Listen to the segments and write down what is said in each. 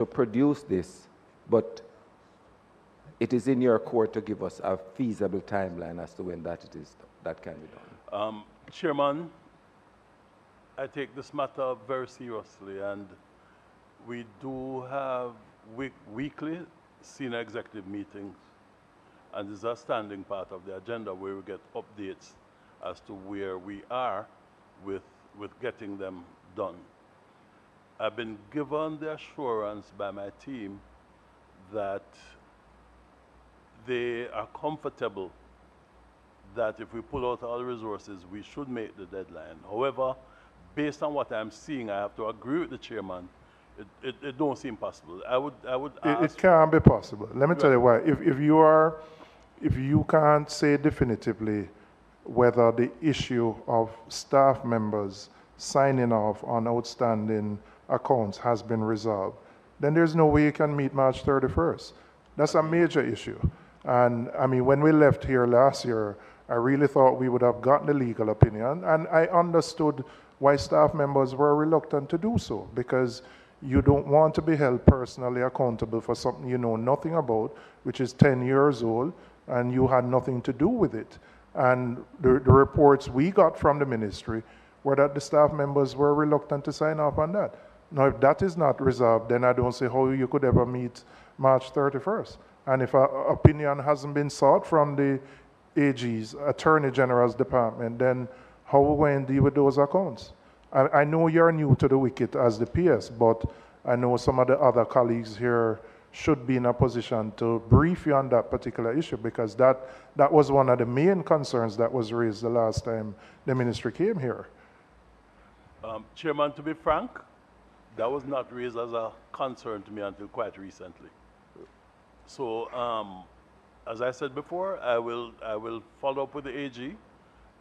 to produce this, but it is in your court to give us a feasible timeline as to when that can be done. Chairman, I take this matter very seriously, and we do have weekly senior executive meetings, and this is a standing part of the agenda where we get updates as to where we are with getting them done. I've been given the assurance by my team that they are comfortable that if we pull out all the resources, we should make the deadline. However, based on what I'm seeing, I have to agree with the chairman. It don't seem possible. I would ask. It can't be possible. Let me tell you why. If you can't say definitively whether the issue of staff members signing off on outstanding accounts has been resolved, then there's no way you can meet March 31st. That's a major issue. And I mean, when we left here last year, I really thought we would have gotten the legal opinion, and I understood why staff members were reluctant to do so, because you don't want to be held personally accountable for something you know nothing about, which is 10 years old, and you had nothing to do with it. And the reports we got from the ministry were that the staff members were reluctant to sign off on that. Now, if that is not resolved, then I don't see how you could ever meet March 31st. And if an opinion hasn't been sought from the AG's, Attorney General's department, then how are we going to deal with those accounts? I know you're new to the wicket as the PS, but I know some of the other colleagues here should be in a position to brief you on that particular issue, because that was one of the main concerns that was raised the last time the ministry came here. Chairman, to be frank, that was not raised as a concern to me until quite recently. So, as I said before, I will follow up with the AG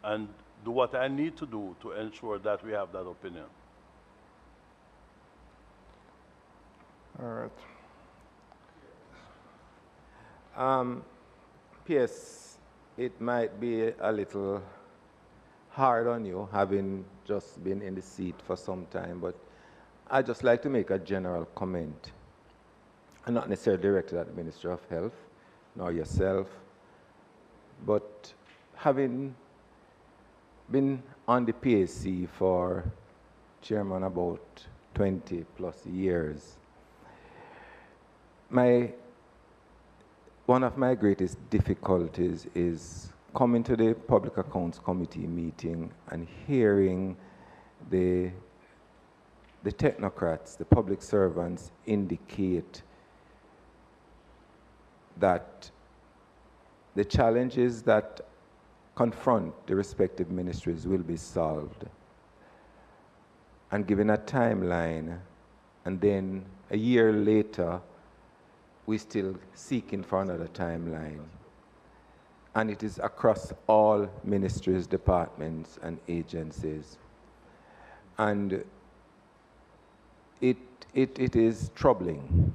and do what I need to do to ensure that we have that opinion. All right. PS, it might be a little hard on you, having just been in the seat for some time, but I'd just like to make a general comment, and not necessarily directed at the Minister of Health, nor yourself, but having been on the PAC for, Chairman, about 20 plus years, one of my greatest difficulties is coming to the Public Accounts Committee meeting and hearing the technocrats, the public servants, indicate that the challenges that confront the respective ministries will be solved, and given a timeline, and then a year later, we're still seeking for another timeline. And it is across all ministries, departments, and agencies. And it is troubling,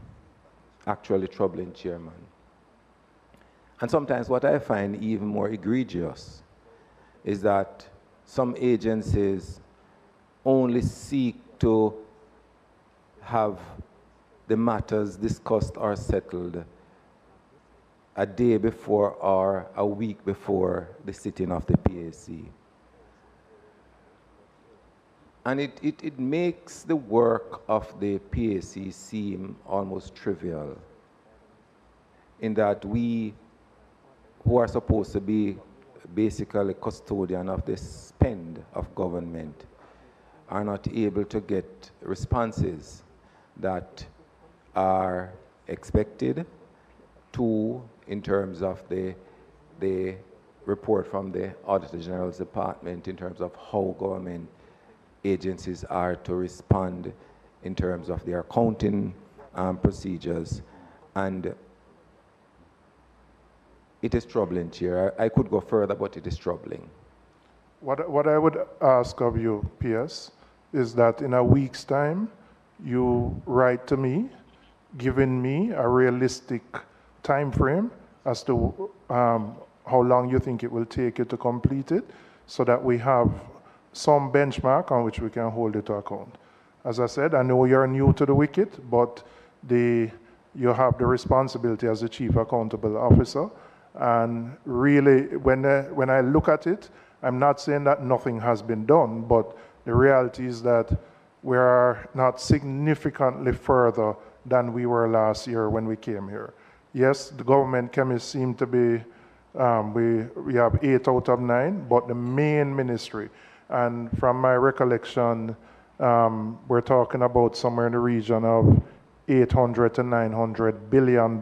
actually troubling, Chairman. And sometimes what I find even more egregious is that some agencies only seek to have the matters discussed or settled a day before or a week before the sitting of the PAC. And it makes the work of the PAC seem almost trivial, in that we, who are supposed to be basically custodian of the spend of government, are not able to get responses that are expected. Two, in terms of the report from the Auditor General's department in terms of how government agencies are to respond in terms of their accounting procedures. And it is troubling, Chair. I could go further, but it is troubling. What I would ask of you, PS, is that in a week's time, you write to me, giving me a realistic time frame as to how long you think it will take you to complete it, so that we have some benchmark on which we can hold it to account. As I said, I know you're new to the wicket, but you have the responsibility as the chief accountable officer. And really, when I look at it, I'm not saying that nothing has been done, but the reality is that we are not significantly further than we were last year when we came here. Yes, the government chemists seem to be, we have 8 out of 9, but the main ministry, and from my recollection, we're talking about somewhere in the region of $800 to $900 billion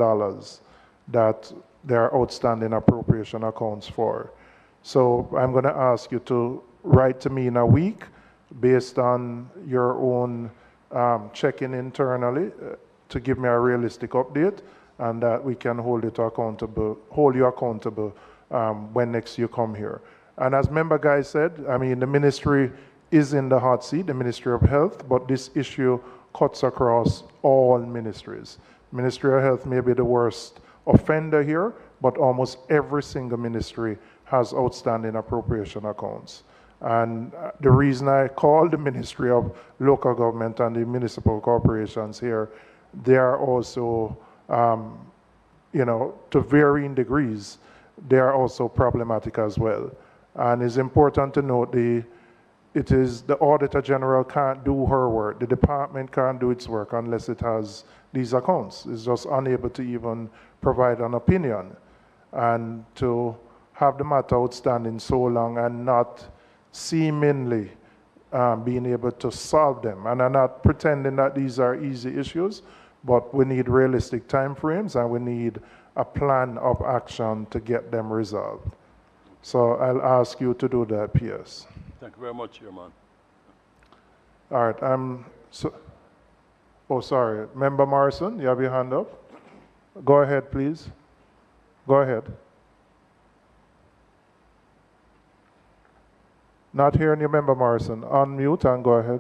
that there are outstanding appropriation accounts for. So I'm going to ask you to write to me in a week based on your own checking internally to give me a realistic update, and that we can hold you accountable when next you come here. And as Member Guy said, I mean, the ministry is in the hot seat, the Ministry of Health, but this issue cuts across all ministries. Ministry of Health may be the worst offender here, but almost every single ministry has outstanding appropriation accounts. And the reason I call the Ministry of Local Government and the municipal corporations here, they are also, you know, to varying degrees, they are also problematic as well. And it's important to note it is the Auditor General can't do her work. The department can't do its work unless it has these accounts. It's just unable to even provide an opinion. And to have the matter outstanding so long and not seemingly being able to solve them. And I'm not pretending that these are easy issues, but we need realistic timeframes and we need a plan of action to get them resolved. So I'll ask you to do that, PS. Thank you very much, Chairman. All right, oh, sorry. Member Morrison, you have your hand up? Go ahead, please. Go ahead. Not hearing you, Member Morrison. Unmute and go ahead.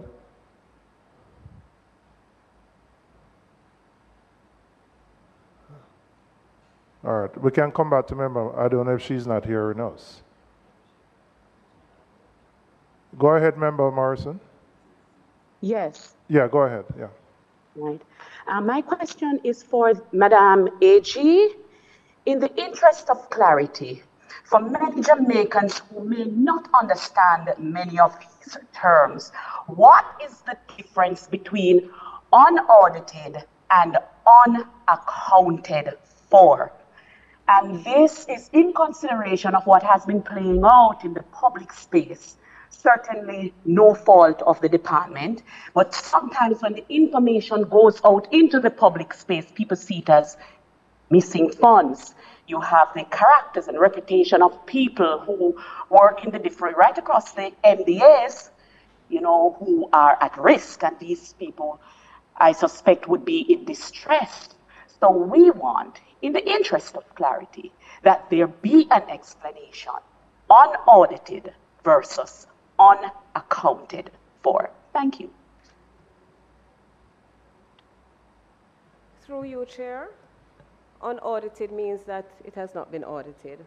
All right, we can come back to Member. I don't know if she's not hearing us. Go ahead, Member Morrison. Yes. Yeah, go ahead. Yeah. Right. My question is for Madam AG. In the interest of clarity, for many Jamaicans who may not understand many of these terms, what is the difference between unaudited and unaccounted for? And this is in consideration of what has been playing out in the public space. Certainly no fault of the department, but sometimes when the information goes out into the public space, people see it as missing funds. You have the characters and reputation of people who work in the different, right across the MDAs, you know, who are at risk, and these people, I suspect, would be in distress. So we want, in the interest of clarity, that there be an explanation, unaudited versus unaccounted for. Thank you. Through you, Chair. Unaudited means that it has not been audited.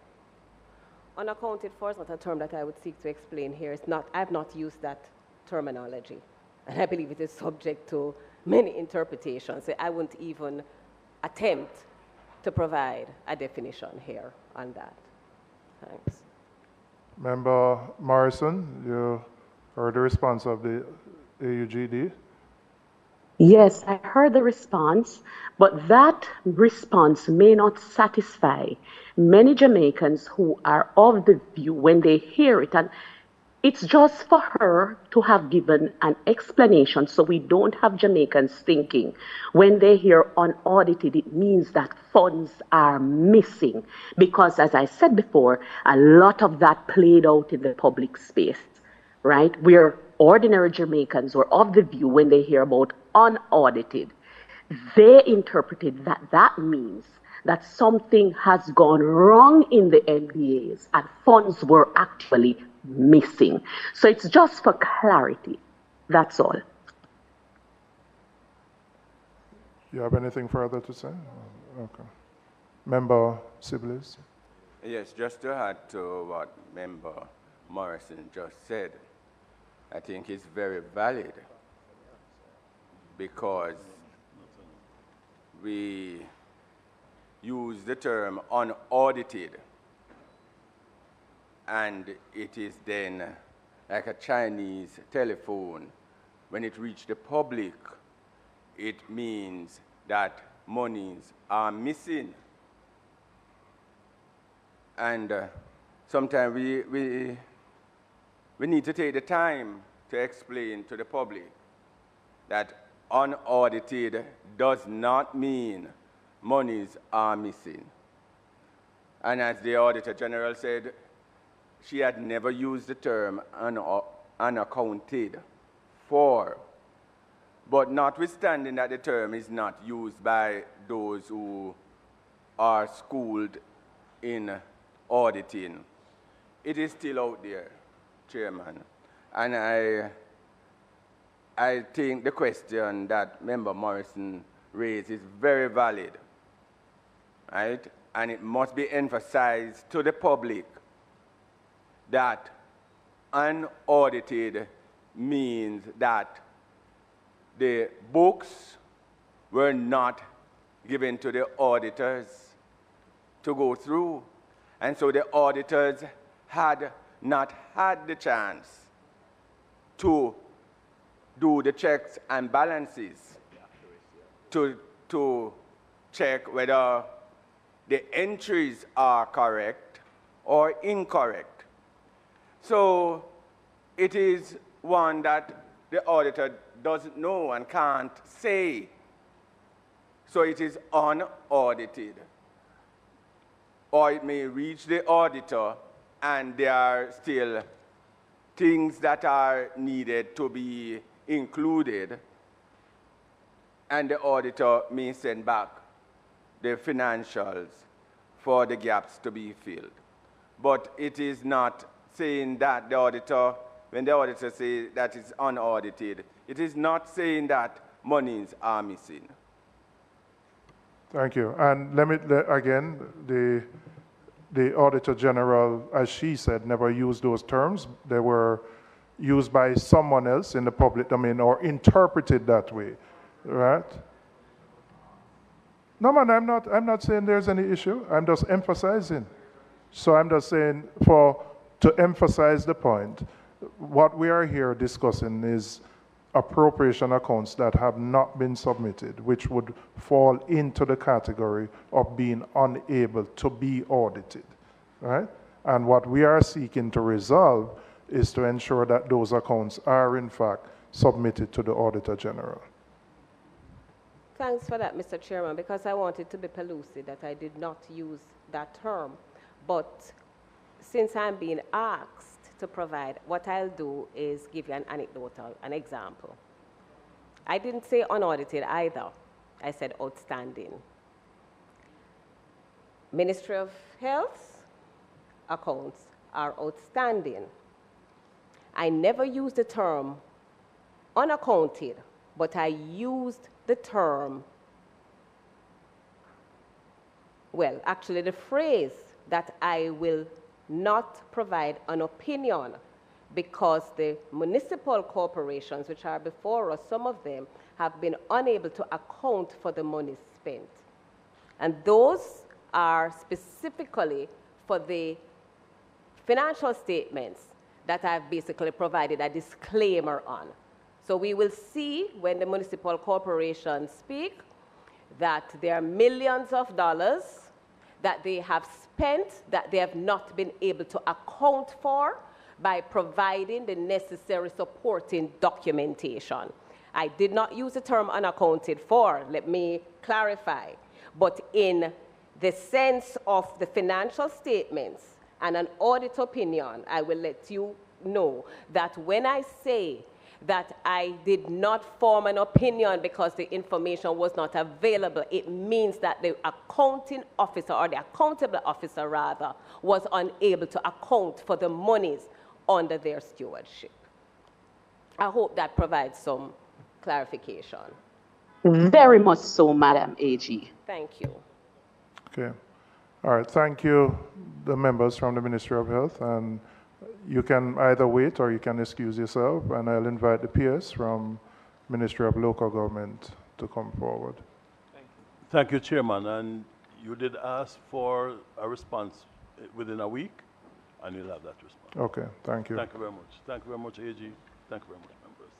Unaccounted for is not a term that I would seek to explain here. It's not, I've not used that terminology. And I believe it is subject to many interpretations. I wouldn't even attempt to provide a definition here on that. Thanks. Member Morrison, you heard the response of the AUGD. Yes, I heard the response, but that response may not satisfy many Jamaicans who are of the view when they hear it. And it's just for her to have given an explanation so we don't have Jamaicans thinking when they hear unaudited, it means that funds are missing. Because as I said before, a lot of that played out in the public space, right? Where ordinary Jamaicans were of the view when they hear about unaudited, they interpreted that that means that something has gone wrong in the NDAs and funds were actually missing. So it's just for clarity. That's all. You have anything further to say? Okay. Member Sibley's. Yes, just to add to what Member Morrison just said, I think it's very valid because use the term unaudited, and it is then like a Chinese telephone. When it reaches the public, it means that monies are missing. And sometimes we need to take the time to explain to the public that unaudited does not mean monies are missing. And as the Auditor General said, she had never used the term unaccounted for. But notwithstanding that the term is not used by those who are schooled in auditing, it is still out there, Chairman. And I think the question that Member Morrison raised is very valid, right? And it must be emphasized to the public that unaudited means that the books were not given to the auditors to go through. And so the auditors had not had the chance to do the checks and balances to check whether the entries are correct or incorrect. So it is one that the auditor doesn't know and can't say. So it is unaudited. Or it may reach the auditor and there are still things that are needed to be included, and the auditor may send back the financials for the gaps to be filled. But it is not saying that the auditor, when the auditor says that it's unaudited, it is not saying that monies are missing. Thank you. And again, the Auditor General, as she said, never used those terms. They were used by someone else in the public domain or interpreted that way, right? No, man, I'm not saying there's any issue. I'm just emphasizing. So I'm just saying to emphasize the point, what we are here discussing is appropriation accounts that have not been submitted, which would fall into the category of being unable to be audited, right? And what we are seeking to resolve is to ensure that those accounts are in fact submitted to the Auditor General. Thanks for that, Mr. Chairman, because I wanted to be pellucid that I did not use that term. But since I'm being asked to provide, what I'll do is give you an anecdotal, an example. I didn't say unaudited either. I said outstanding. Ministry of Health accounts are outstanding. I never used the term unaccounted, but I used the term, well, actually the phrase that I will not provide an opinion because the municipal corporations, which are before us, some of them have been unable to account for the money spent. And those are specifically for the financial statements that I've basically provided a disclaimer on. So we will see when the municipal corporations speak that there are millions of dollars that they have spent that they have not been able to account for by providing the necessary supporting documentation. I did not use the term unaccounted for, let me clarify, but in the sense of the financial statements and an audit opinion, I will let you know that when I say that I did not form an opinion because the information was not available, it means that the accounting officer, or the accountable officer rather, was unable to account for the monies under their stewardship. I hope that provides some clarification. Very much so, Madam AG. Thank you. Okay. All right. Thank you, the members from the Ministry of Health. And you can either wait or you can excuse yourself. And I'll invite the PS from Ministry of Local Government to come forward. Thank you, Chairman. And You did ask for a response within a week, and you'll have that response. Okay, thank you. Thank you very much. Thank you very much, AG. Thank you very much, members.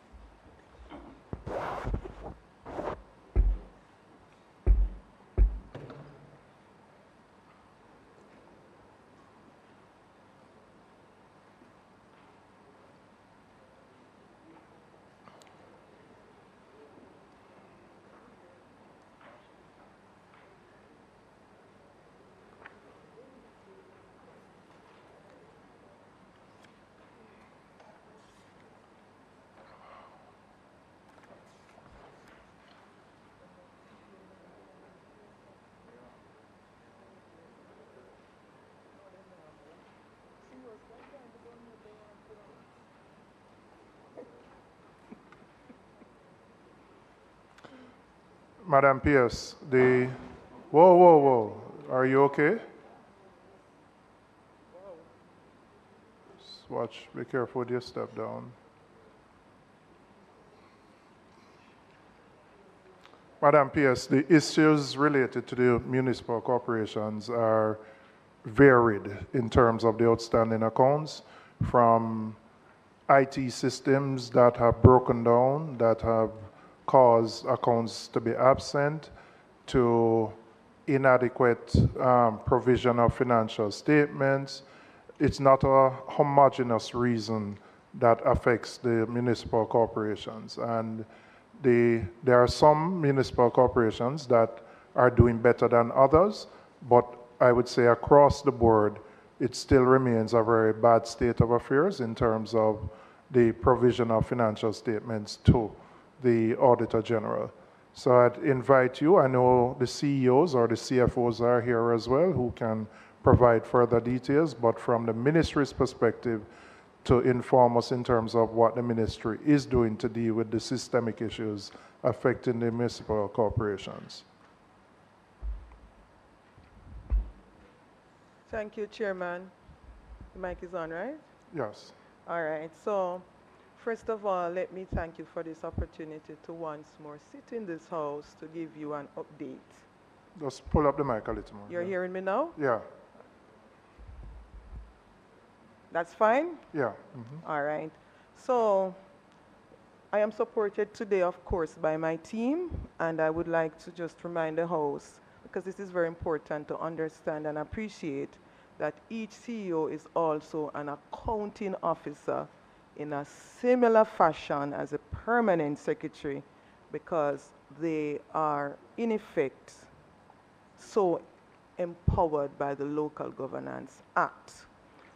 Madam Pierce, whoa, are you okay? Just watch, be careful with your step down. Madam Pierce, the issues related to the municipal corporations are varied in terms of the outstanding accounts, from IT systems that have broken down, that have caused accounts to be absent, to inadequate provision of financial statements. It's not a homogeneous reason that affects the municipal corporations. And there are some municipal corporations that are doing better than others, but I would say across the board, it still remains a very bad state of affairs in terms of the provision of financial statements to the Auditor General. So I'd invite you, I know the CEOs or the CFOs are here as well who can provide further details, but from the ministry's perspective, to inform us in terms of what the ministry is doing to deal with the systemic issues affecting the municipal corporations. Thank you, Chairman. The mic is on, right? Yes. All right. So, first of all, let me thank you for this opportunity to once more sit in this house to give you an update. Just pull up the mic a little more. You're hearing me now? Yeah. That's fine? Yeah. All right. So, I am supported today, of course, by my team, and I would like to just remind the House, because this is very important to understand and appreciate, that each CEO is also an accounting officer in a similar fashion as a permanent secretary, because they are, in effect, so empowered by the Local Governance Act.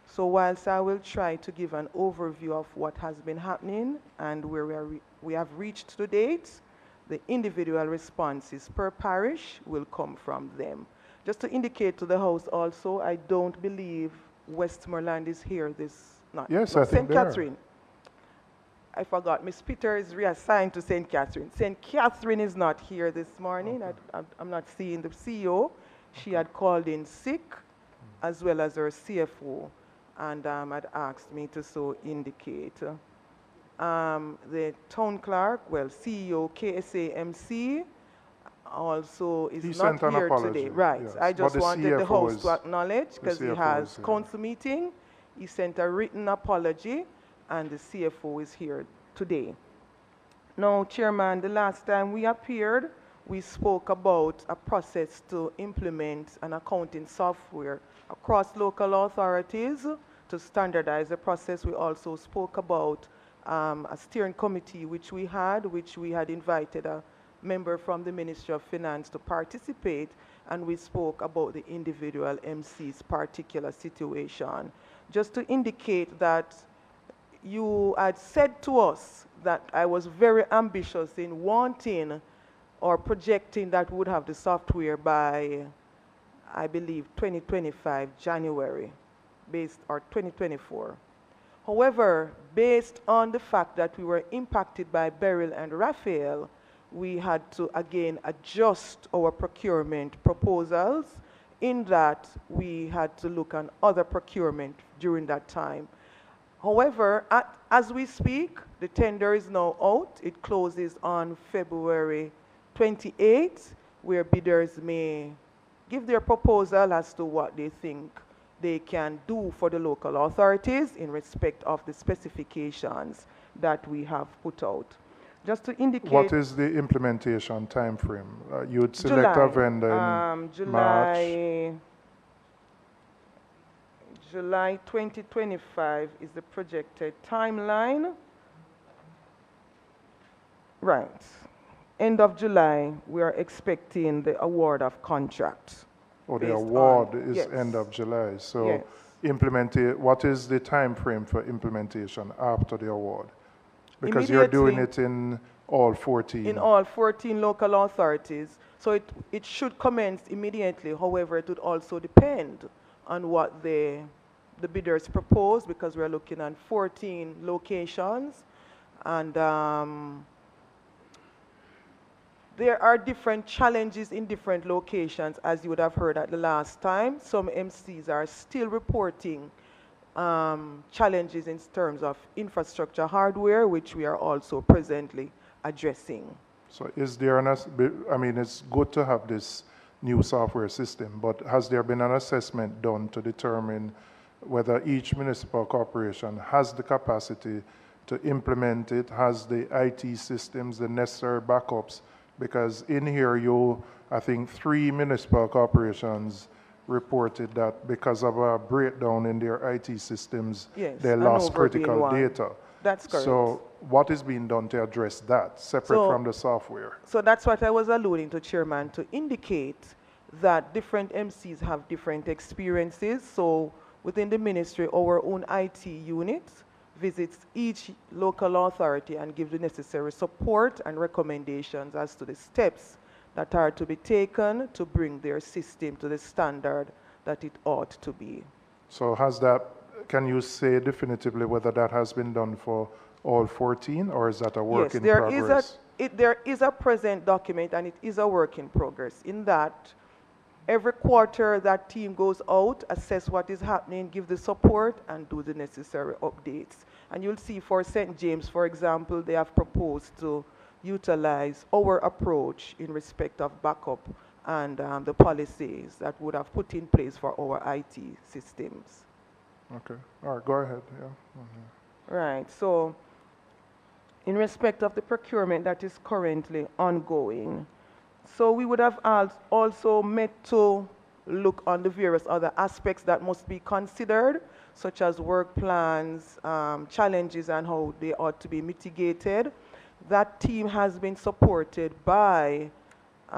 So whilst I will try to give an overview of what has been happening and where we have reached to date, the individual responses per parish will come from them. Just to indicate to the House also, I don't believe Westmoreland is here Yes, I think St. Catherine. I forgot, Miss Peter is reassigned to St. Catherine. St. Catherine is not here this morning. Okay. I'm not seeing the CEO. She had called in sick, as well as her CFO, and had asked me to so indicate. The town clerk, well, CEO KSAMC, also is not here today. Right. Yes. I just wanted the House to acknowledge, because he has council meeting. He sent a written apology, and the CFO is here today. Now, Chairman, the last time we appeared, we spoke about a process to implement an accounting software across local authorities to standardize the process. We also spoke about a steering committee which we had invited a member from the Ministry of Finance to participate, and we spoke about the individual MC's particular situation. Just to indicate that you had said to us that I was very ambitious in wanting or projecting that we would have the software by, I believe, 2025 January, or 2024. However, based on the fact that we were impacted by Beryl and Raphael, we had to again adjust our procurement proposals, in that we had to look on other procurement during that time. However, as we speak, the tender is now out. It closes on February 28th, where bidders may give their proposal as to what they think they can do for the local authorities in respect of the specifications that we have put out. Just to indicate... What is the implementation time frame? You'd select a vendor in March? July 2025 is the projected timeline. Right. End of July, we are expecting the award of contract. Oh, the award is end of July. So what is the time frame for implementation after the award? Because you're doing it in all 14. In all 14 local authorities. So it should commence immediately. However, it would also depend on what the bidders propose, because we're looking at 14 locations. And there are different challenges in different locations, as you would have heard at the last time. Some MCs are still reporting challenges in terms of infrastructure hardware, which we are also presently addressing. So is there I mean, it's good to have this new software system, but has there been an assessment done to determine whether each municipal corporation has the capacity to implement it, has the IT systems, the necessary backups? Because in here, I think 3 municipal corporations reported that because of a breakdown in their IT systems, they lost critical data. That's correct. So what is being done to address that, separate from the software? So that's what I was alluding to, Chairman, to indicate that different MCs have different experiences. So within the ministry, our own IT unit visits each local authority and gives the necessary support and recommendations as to the steps that are to be taken to bring their system to the standard that it ought to be. So can you say definitively whether that has been done for all 14, or is that a work in progress? There is a present document, and it is a work in progress, in that every quarter that team goes out, assess what is happening, give the support, and do the necessary updates. And you'll see for St. James, for example, they have proposed to utilize our approach in respect of backup and the policies that would have put in place for our IT systems. Okay. All right, go ahead. Yeah. Mm-hmm. Right. So in respect of the procurement that is currently ongoing, so we would have also met to look on the various other aspects that must be considered, such as work plans, challenges, and how they ought to be mitigated. That team has been supported by 2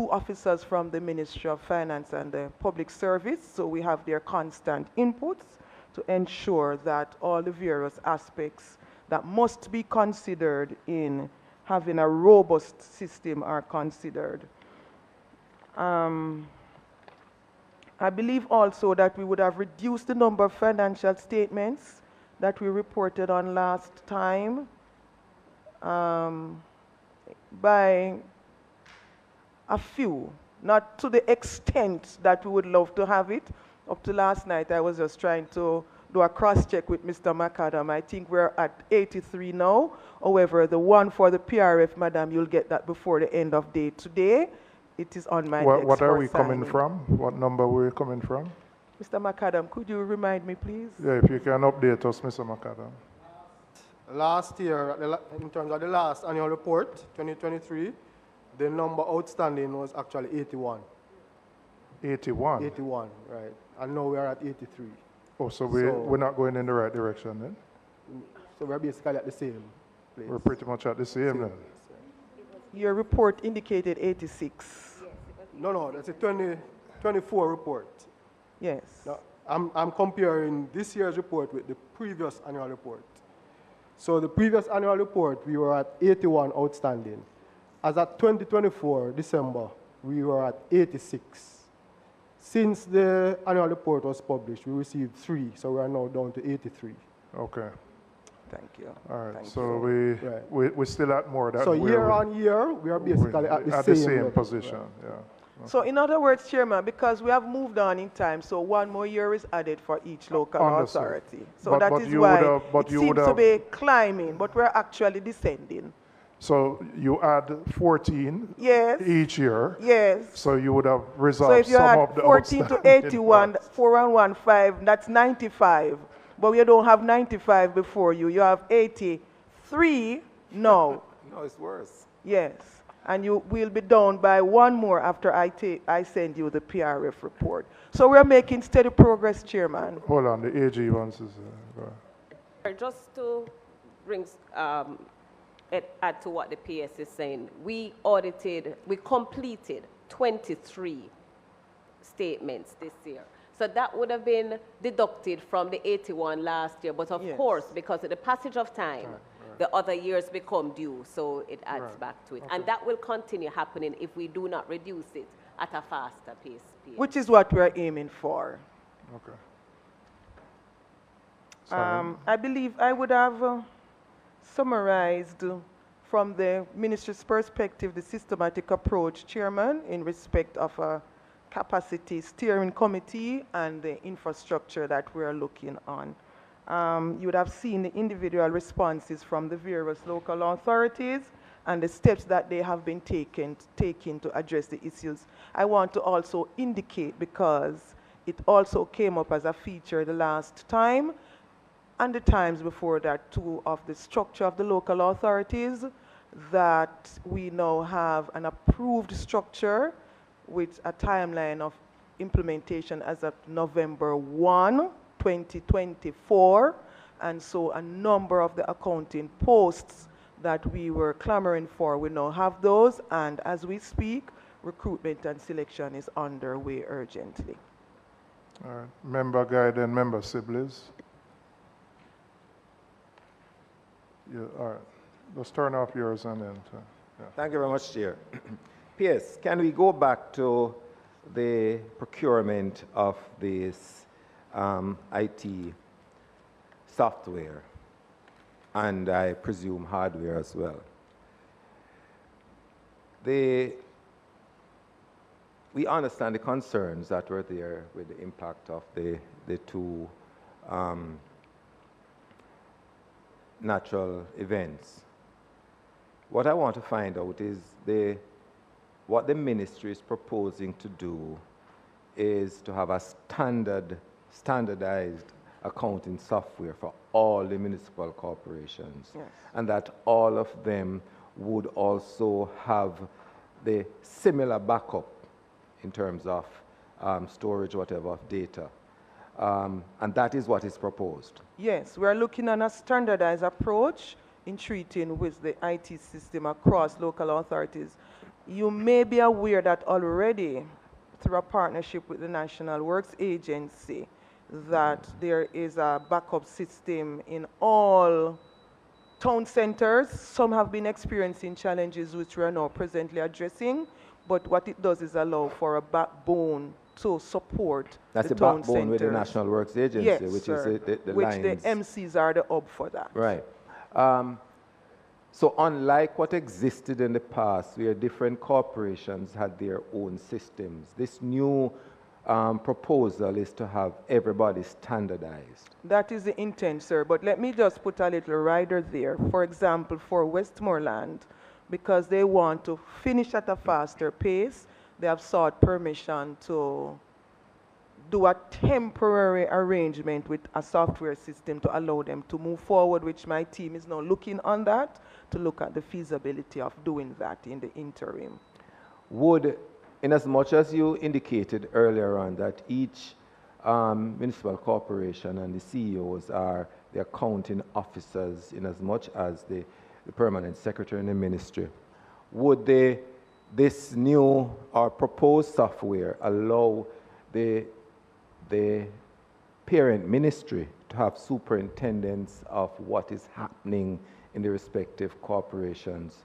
officers from the Ministry of Finance and the Public Service, so we have their constant inputs to ensure that all the various aspects that must be considered in having a robust system are considered. I believe also that we would have reduced the number of financial statements that we reported on last time by a few, not to the extent that we would love to have it. Up to last night, I was just trying to do a cross-check with Mr. McAdam. I think we're at 83 now. However, the one for the PRF, Madam, you'll get that before the end of day today. It is on my desk. What are we coming from? What number are we coming from? Mr. McAdam, could you remind me, please? Yeah, if you can update us, Mr. McAdam. Last year, in terms of the last annual report, 2023, the number outstanding was actually 81. 81? 81, right. And now we are at 83. Oh, so we're not going in the right direction then? So we're basically at the same place. We're pretty much at the same then. Your report indicated 86. No, that's a 2024 report. Yes. Now, I'm comparing this year's report with the previous annual report. So the previous annual report, we were at 81 outstanding. As at 2024, December, we were at 86. Since the annual report was published, we received 3, so we are now down to 83. Okay. Thank you. All right, so we're still at more. So year on year, we are basically at the same position. Right. Yeah. Okay. So in other words, Chairman, because we have moved on in time, so 1 more year is added for each local authority. So that is why it seems to be climbing, but we're actually descending. So you add 14 Yes. each year. Yes. So you would have So resolved if you some had of the 14 to outstanding 81, ones. 4115, that's 95. But you don't have 95 before you. You have 83 now. No, it's worse. Yes. And you will be down by one more after I send you the PRF report. So we're making steady progress, Chairman. Hold on, the AG wants to go ahead. Just to bring, add to what the PS is saying, we completed 23 statements this year. So that would have been deducted from the 81 last year. But of Yes. course, because of the passage of time, the other years become due, so it adds back to it. And that will continue happening if we do not reduce it at a faster pace. Which is what we're aiming for. Okay. I believe I would have summarized from the ministry's perspective the systematic approach, Chairman, in respect of a capacity steering committee and the infrastructure that we're looking on. You would have seen the individual responses from the various local authorities and the steps that they have been taking to address the issues. I want to also indicate, because it also came up as a feature the last time and the times before that too, of the structure of the local authorities, that we now have an approved structure with a timeline of implementation as of November 1, 2024. And so a number of the accounting posts that we were clamoring for, we now have those. And as we speak, recruitment and selection is underway urgently. All right. Member Guide and Member Sibley's. Yeah, all right. Let's turn off yours and then. Yeah. Thank you very much, Chair. PS, can we go back to the procurement of this IT software and I presume hardware as well? We understand the concerns that were there with the impact of the two natural events. What I want to find out is what the ministry is proposing to do is to have a standardized accounting software for all the municipal corporations. Yes. And that all of them would also have the similar backup in terms of storage, whatever, of data. And that is what is proposed. Yes, we're looking at a standardized approach in treating with the IT system across local authorities. You may be aware that already, through a partnership with the National Works Agency, that there is a backup system in all town centers. Some have been experiencing challenges which we are now presently addressing, but what it does is allow for a backbone to support That's the the town backbone centers. with the National Works Agency, Yes, which sir. is the which lines. the MCs are the hub for that. Right. So unlike what existed in the past, where different corporations had their own systems, this new proposal is to have everybody standardized. That is the intent, sir. But let me just put a little rider there. For example, for Westmoreland, because they want to finish at a faster pace, they have sought permission to do a temporary arrangement with a software system to allow them to move forward, which my team is now looking on that, to look at the feasibility of doing that in the interim. Would, in as much as you indicated earlier on that each municipal corporation and the CEOs are the accounting officers in as much as the permanent secretary in the ministry, would this new or proposed software allow the parent ministry to have superintendents of what is happening in the respective corporations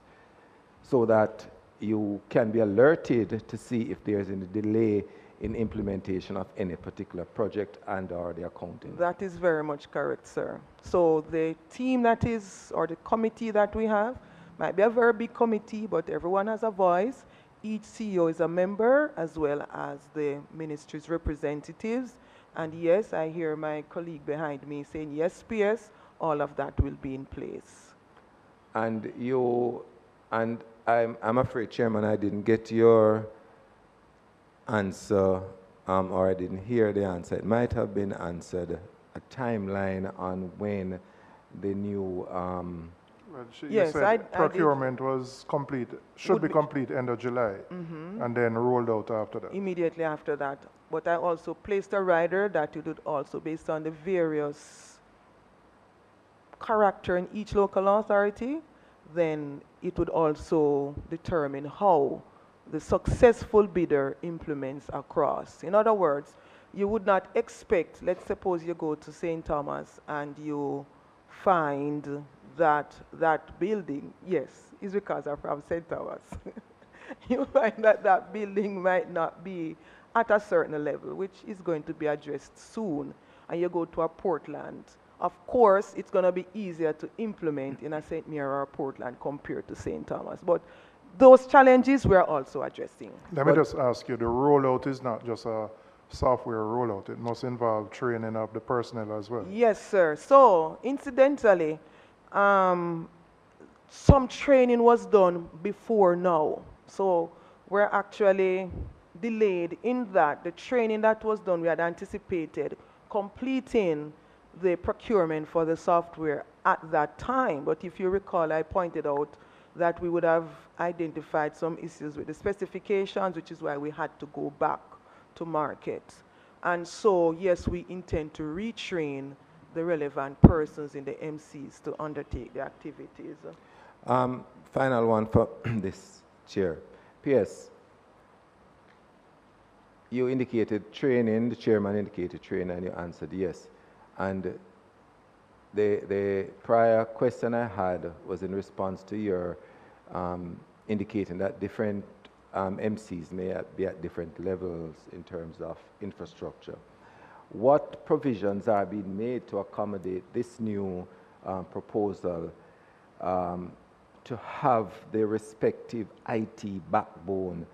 so that you can be alerted to see if there's any delay in implementation of any particular project and or the accounting? That is very much correct, sir. So the team that is, or the committee that we have, might be a very big committee, but everyone has a voice. Each CEO is a member, as well as the ministry's representatives. And yes, I hear my colleague behind me saying, yes, PS, all of that will be in place. And you And I'm afraid, Chairman, I didn't get your answer, or I didn't hear the answer. It might have been answered, a timeline on when the new Well, you Yes, said I did. procurement was complete, should be complete end of July, and then rolled out after that. Immediately after that. But I also placed a rider that it would also, based on the various character in each local authority, then it would also determine how the successful bidder implements across. In other words, you would not expect, let's suppose you go to St. Thomas and you find that that building, yes, is because I'm from St. Thomas. You find that that building might not be at a certain level, which is going to be addressed soon, and you go to a Portland. Of course, it's going to be easier to implement in a St. Mary or Portland compared to St. Thomas. But those challenges we're also addressing. Let me just ask you, the rollout is not just a software rollout, it must involve training of the personnel as well. Yes, sir. So, incidentally, some training was done before now. So, we're actually delayed in that. The training that was done, we had anticipated completing the procurement for the software at that time. But if you recall, I pointed out that we would have identified some issues with the specifications, which is why we had to go back to market. And so, yes, we intend to retrain the relevant persons in the MCs to undertake the activities. Final one for this chair. PS, you indicated training, the chairman indicated training, and you answered yes. And the prior question I had was in response to your indicating that different MCs may be at different levels in terms of infrastructure. What provisions are being made to accommodate this new proposal to have the respective IT backbone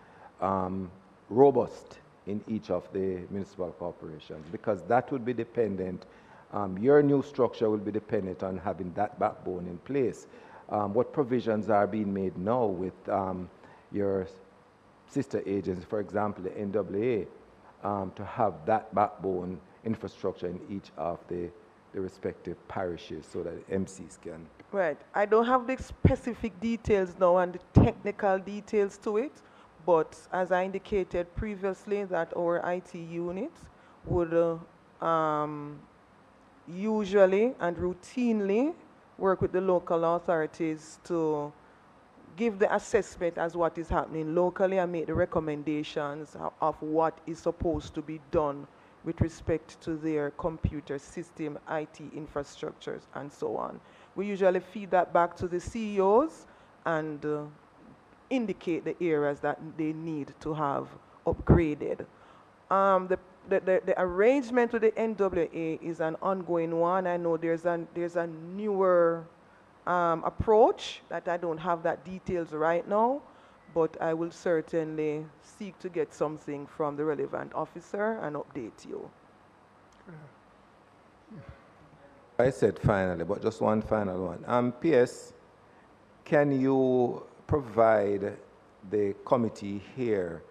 robust in each of the municipal corporations? Because that would be dependent, your new structure will be dependent on having that backbone in place. What provisions are being made now with your sister agencies, for example, the NAA, to have that backbone infrastructure in each of the respective parishes so that MCs can? Right. I don't have the specific details now and the technical details to it, but as I indicated previously, that our IT unit would usually and routinely work with the local authorities to give the assessment as what is happening locally and make the recommendations of what is supposed to be done with respect to their computer system, IT infrastructures, and so on. We usually feed that back to the CEOs and indicate the areas that they need to have upgraded. The arrangement with the NWA is an ongoing one. I know there's a newer approach that I don't have that details right now, but I will certainly seek to get something from the relevant officer and update you. I said finally, but just one final one. PS, can you provide the committee here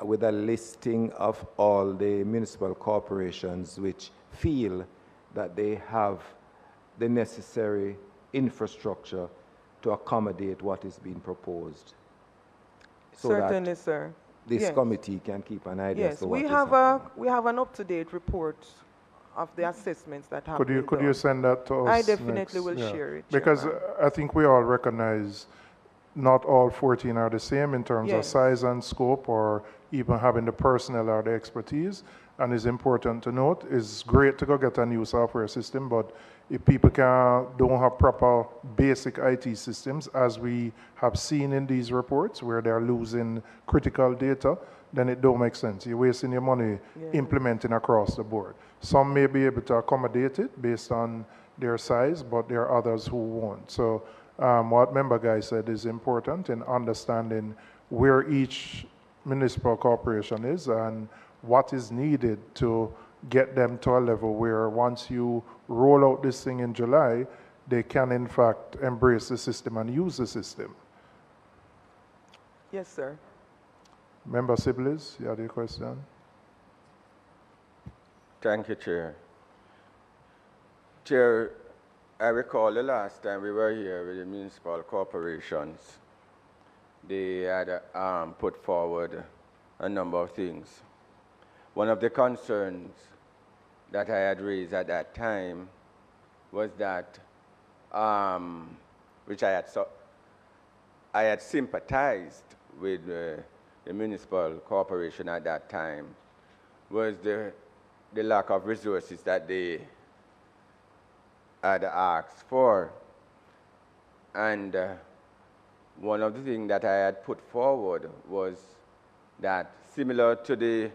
with a listing of all the municipal corporations which feel that they have the necessary infrastructure to accommodate what is being proposed? So Certainly, sir. This Yes. committee can keep an idea as Yes, to what we is have happening. we have an up-to-date report of the assessments that have been Could you done. send that to us? I definitely next? will Yeah. share it, Because Chairman. I think we all recognize not all 14 are the same in terms of Yes. size and scope or even having the personnel or the expertise. And it's important to note, it's great to go get a new software system, but if people don't have proper basic IT systems, as we have seen in these reports where they're losing critical data, then it don't make sense. You're wasting your money implementing across the board. Some may be able to accommodate it based on their size, but there are others who won't. So what member guy said is important in understanding where each municipal corporation is and what is needed to get them to a level where once you roll out this thing in July, they can in fact embrace the system and use the system. Yes, sir. Member Sibley's, you had a question? Thank you, Chair. Chair, I recall the last time we were here with the municipal corporations, they had put forward a number of things. One of the concerns that I had raised at that time was that, which I had sympathized with the municipal corporation at that time, was the lack of resources that they had asked for. And one of the things that I had put forward was that, similar to the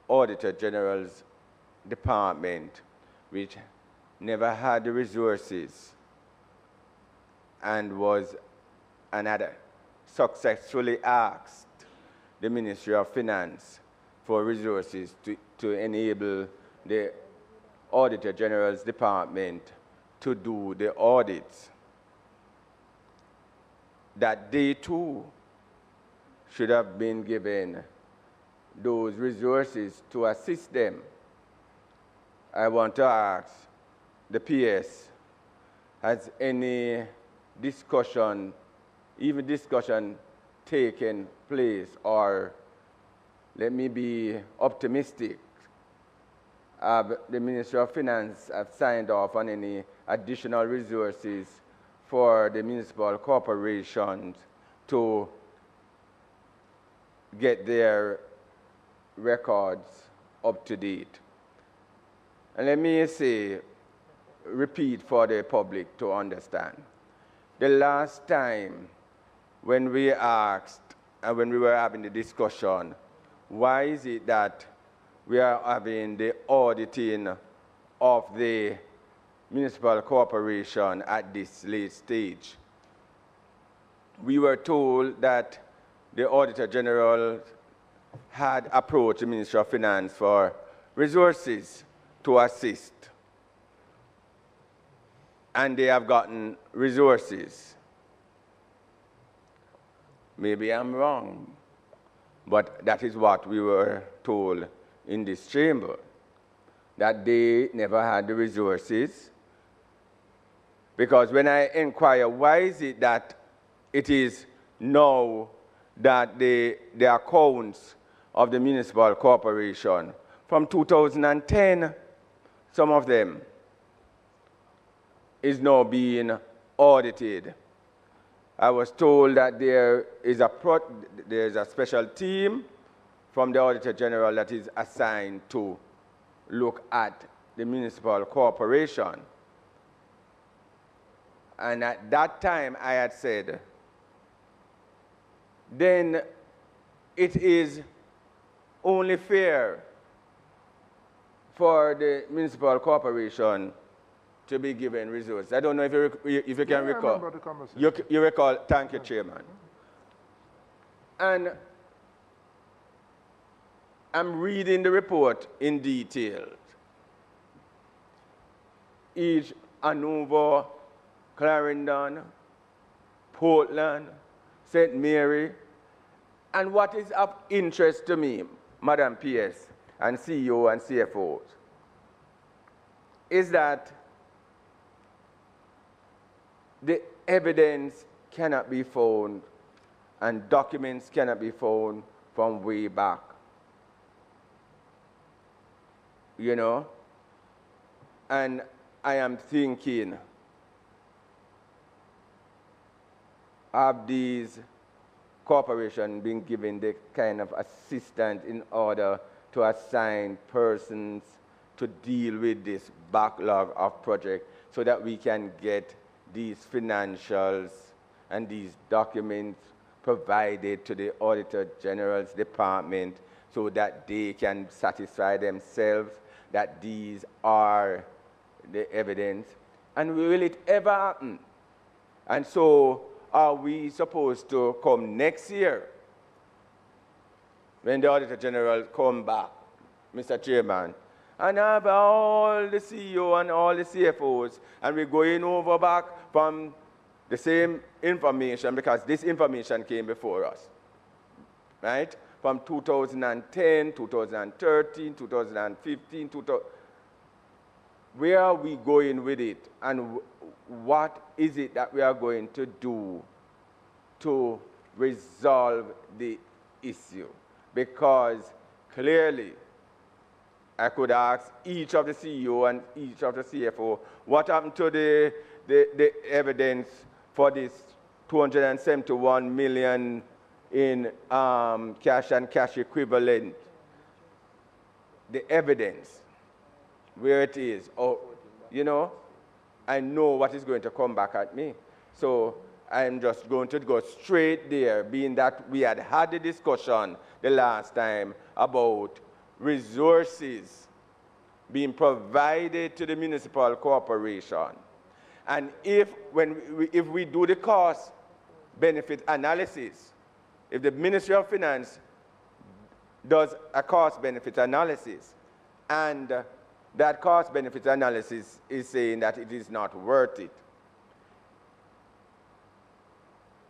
Auditor General's department, which never had the resources and had successfully asked the Ministry of Finance for resources to enable the Auditor General's department to do the audits, that they too should have been given those resources to assist them. I want to ask the PS, has any discussion, even discussion, taken place, or let me be optimistic, the Ministry of Finance have signed off on any additional resources for the municipal corporations to get their records up to date. And let me repeat for the public to understand. The last time when we asked, and when we were having the discussion, why is it that we are having the auditing of the municipal corporation at this late stage? We were told that the Auditor General had approached the Ministry of Finance for resources to assist, and they have gotten resources. Maybe I'm wrong, but that is what we were told in this chamber, that they never had the resources. Because when I inquire, why is it that it is now that the accounts of the municipal corporation from 2010, some of them, is now being audited? I was told that there is a special team from the Auditor General that is assigned to look at the municipal corporation. And at that time, I had said, then it is only fair for the municipal corporation to be given resources. I don't know if you can recall. I remember the conversation. You recall, thank you, Chairman. And I'm reading the report in detail. Each Hanover, Clarendon, Portland, St. Mary, and what is of interest to me, Madam PS and CEO and CFOs, is that the evidence cannot be found and documents cannot be found from way back. You know? And I am thinking, have these corporations been given the kind of assistance in order to assign persons to deal with this backlog of projects so that we can get these financials and these documents provided to the Auditor General's department so that they can satisfy themselves that these are the evidence? And will it ever happen? And so are we supposed to come next year when the Auditor General come back, Mr. Chairman, and have all the CEO and all the CFOs, and we're going over back from the same information, because this information came before us. right? From 2010, 2013, 2015, where are we going with it? And what is it that we are going to do to resolve the issue? Because clearly, I could ask each of the CEO and each of the CFO, what happened to the evidence for this 271 million in cash and cash equivalent? The evidence, where it is, or, you know, I know what is going to come back at me. So I'm just going to go straight there, being that we had the discussion the last time about resources being provided to the municipal corporation. And if we do the cost benefit analysis, if the Ministry of Finance does a cost benefit analysis, and that cost benefit analysis is saying that it is not worth it,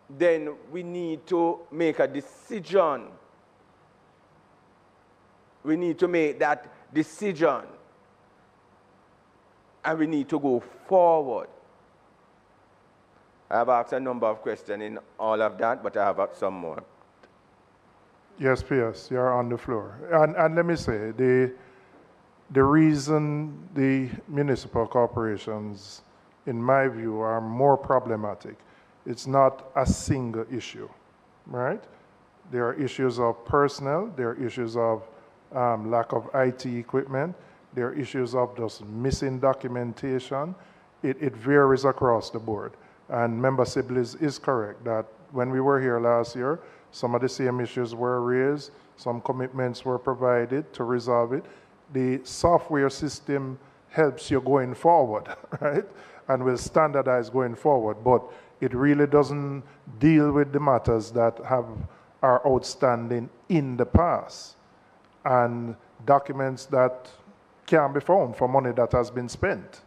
then we need to make a decision. We need to make that decision, and we need to go forward. I have asked a number of questions in all of that, but I have some more. Yes, PS, you're on the floor. And let me say, the reason the municipal corporations, in my view, are more problematic, it's not a single issue, right? There are issues of personnel, there are issues of lack of IT equipment, there are issues of just missing documentation. It varies across the board. And Member Sibley is correct that when we were here last year, some of the same issues were raised, some commitments were provided to resolve it. The software system helps you going forward, right? And will standardize going forward, but it really doesn't deal with the matters that are outstanding in the past and documents that can be found for money that has been spent.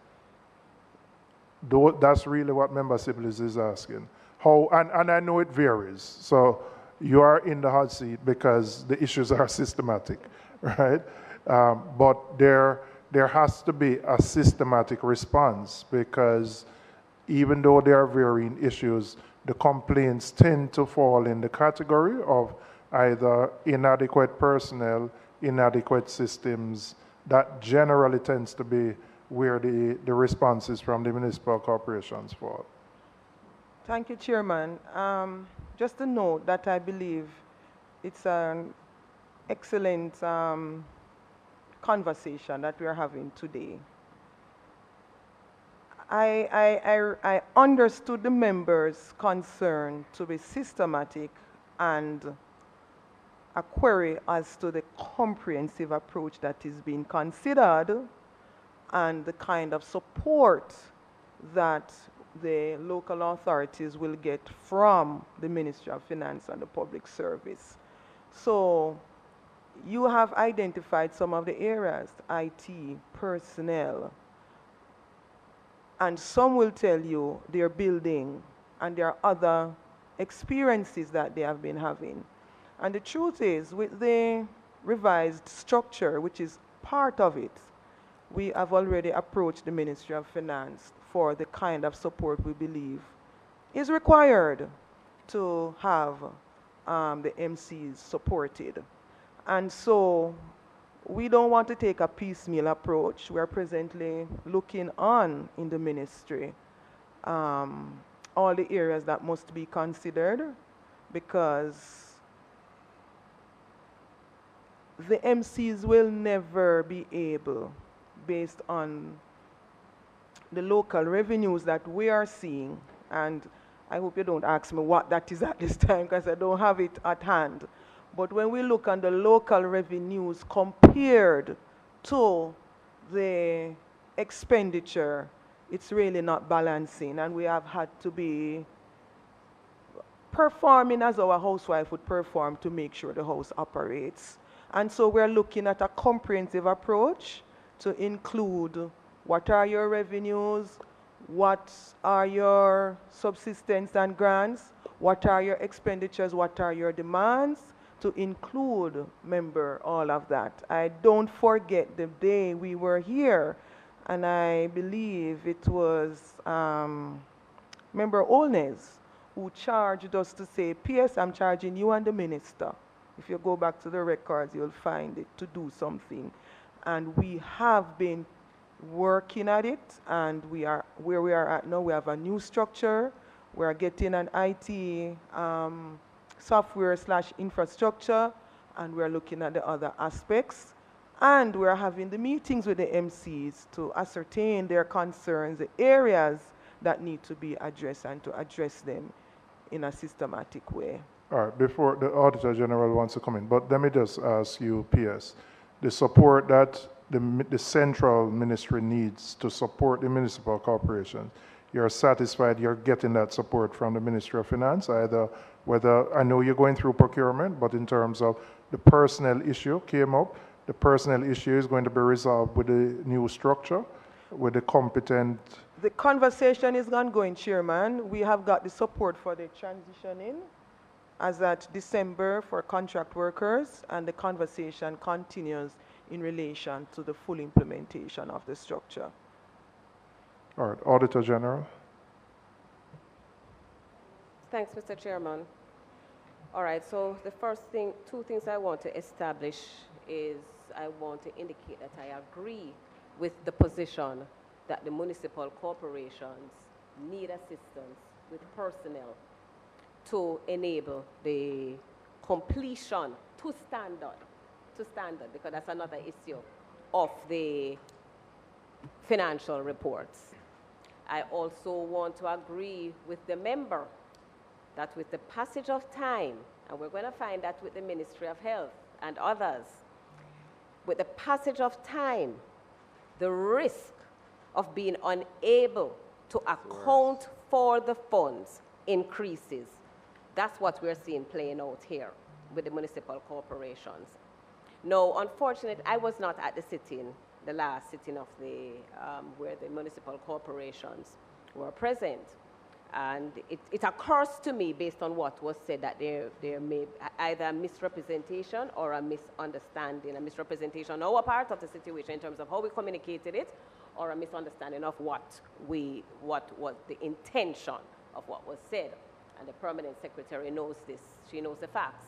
That's really what Member Sibley is asking. How, and I know it varies, so you are in the hot seat because the issues are systematic, right? But there has to be a systematic response, because even though there are varying issues, the complaints tend to fall in the category of either inadequate personnel, inadequate systems. That generally tends to be where the responses from the municipal corporations fall. Thank you, Chairman. Just a note that I believe it's an excellent conversation that we are having today. I understood the members' concern to be systematic and a query as to the comprehensive approach that is being considered and the kind of support that the local authorities will get from the Ministry of Finance and the Public Service. So you have identified some of the areas, IT, personnel, and some will tell you they're building and there are other experiences that they have been having. And the truth is, with the revised structure, which is part of it, we have already approached the Ministry of Finance for the kind of support we believe is required to have the MCs supported. And so we don't want to take a piecemeal approach. We are presently looking on in the ministry all the areas that must be considered, because the MCs will never be able, based on the local revenues that we are seeing, and I hope you don't ask me what that is at this time because I don't have it at hand. But when we look on the local revenues compared to the expenditure, it's really not balancing, and we have had to be performing as our housewife would perform to make sure the house operates. And so we're looking at a comprehensive approach to include what are your revenues, what are your subsistence and grants, what are your expenditures, what are your demands, to to include, member, all of that. I don't forget the day we were here, and I believe it was member Olnes who charged us to say, PS, I'm charging you and the minister. If you go back to the records, you'll find it, to do something. And we have been working at it, and we are where we are at now. We have a new structure. We are getting an IT software / infrastructure, and we're looking at the other aspects. And we're having the meetings with the MCs to ascertain their concerns, the areas that need to be addressed, and to address them in a systematic way. All right, before the Auditor General wants to come in, but let me just ask you, PS, the support that the central ministry needs to support the municipal corporations, you're satisfied you're getting that support from the Ministry of Finance, either whether, I know you're going through procurement, but in terms of the personnel issue came up, the personnel issue is going to be resolved with the new structure, with the competent... The conversation is ongoing, Chairman. We have got the support for the transitioning as at December for contract workers, and the conversation continues in relation to the full implementation of the structure. All right, Auditor General. Thanks, Mr. Chairman. All right, so the first thing, two things I want to establish is I want to indicate that I agree with the position that the municipal corporations need assistance with personnel to enable the completion to standard, because that's another issue of the financial reports. I also want to agree with the member that with the passage of time, and we're going to find that with the Ministry of Health and others, with the passage of time, the risk of being unable to account for the funds increases. That's what we're seeing playing out here with the municipal corporations. No, unfortunately, I was not at the sitting, the last sitting of the, where the municipal corporations were present. And it occurs to me, based on what was said, that there may either a misrepresentation or a misunderstanding, a misrepresentation on our part of the situation in terms of how we communicated it, or a misunderstanding of what was the intention of what was said. And the permanent secretary knows this. She knows the facts.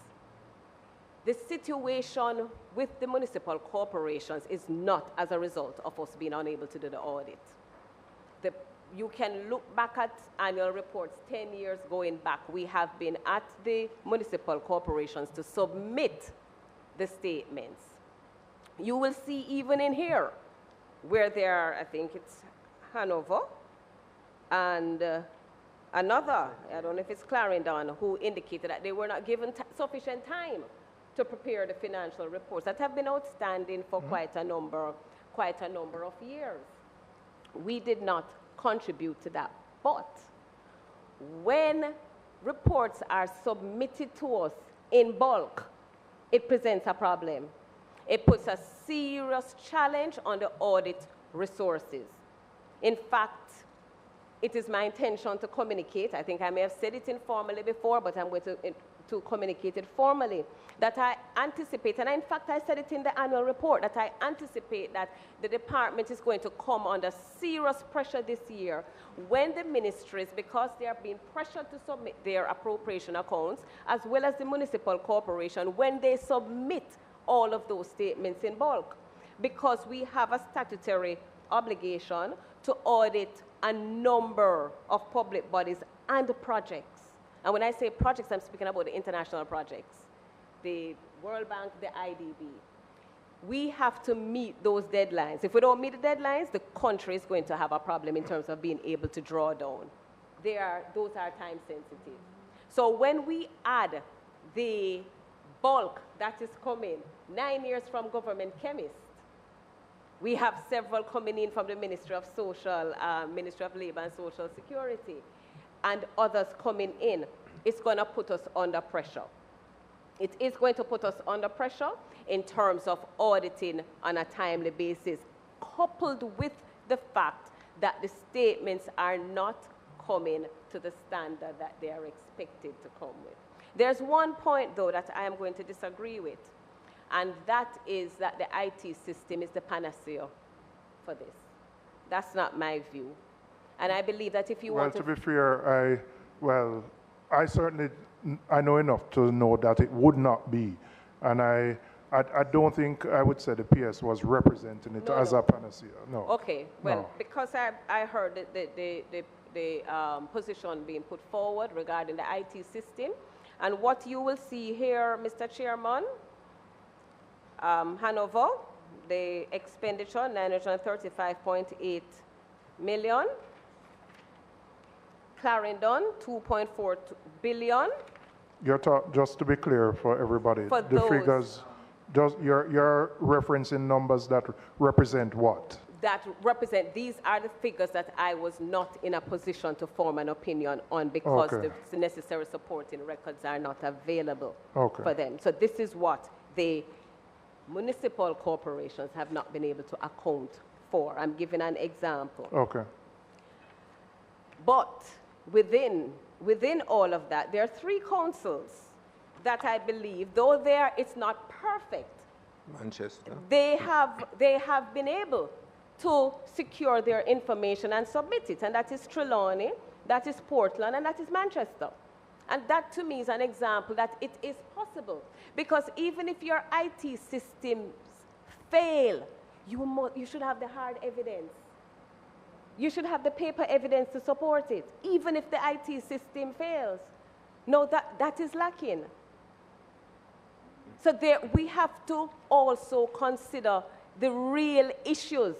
The situation with the municipal corporations is not as a result of us being unable to do the audit. You can look back at annual reports 10 years going back. We have been at the municipal corporations to submit the statements. You will see even in here where there are, I think it's Hanover and another, I don't know if it's Clarendon, who indicated that they were not given sufficient time to prepare the financial reports that have been outstanding for quite a number of years. We did not contribute to that. But when reports are submitted to us in bulk, it presents a problem. It puts a serious challenge on the audit resources. In fact, it is my intention to communicate, I think I may have said it informally before, but I'm going to communicate it formally, that I anticipate, and in fact I said it in the annual report, that I anticipate that the department is going to come under serious pressure this year when the ministries, because they are being pressured to submit their appropriation accounts, as well as the municipal corporation, when they submit all of those statements in bulk. Because we have a statutory obligation to audit a number of public bodies and projects. And when I say projects, I'm speaking about the international projects, the World Bank, the IDB. We have to meet those deadlines. If we don't meet the deadlines, the country is going to have a problem in terms of being able to draw down. Those are time sensitive. So when we add the bulk that is coming 9 years from government chemists, we have several coming in from the Ministry of Ministry of Labor and Social Security, and others coming in. It's going to put us under pressure. It is going to put us under pressure in terms of auditing on a timely basis, coupled with the fact that the statements are not coming to the standard that they are expected to come with. There's one point, though, that I am going to disagree with, and that is that the IT system is the panacea for this. That's not my view. And I believe that if you want to be fair, I certainly I know enough to know that it would not be, and I don't think I would say the PS was representing it as a panacea. No. Okay. Well, no. because I heard the position being put forward regarding the IT system, and what you will see here, Mr. Chairman, Hanover, the expenditure 935.8 million. Clarendon, 2.4 billion. Just to be clear for everybody, for the figures, you're referencing numbers that represent what? That represent, these are the figures that I was not in a position to form an opinion on because the necessary supporting records are not available for them. So this is what the municipal corporations have not been able to account for. I'm giving an example. Okay. But within all of that, there are 3 councils that I believe, though it's not perfect, Manchester. they have been able to secure their information and submit it, and that is Trelawney, that is Portland, and that is Manchester. And that to me is an example that it is possible, because even if your IT systems fail, you should have the hard evidence. You should have the paper evidence to support it, even if the IT system fails. No, that is lacking. So we have to also consider the real issues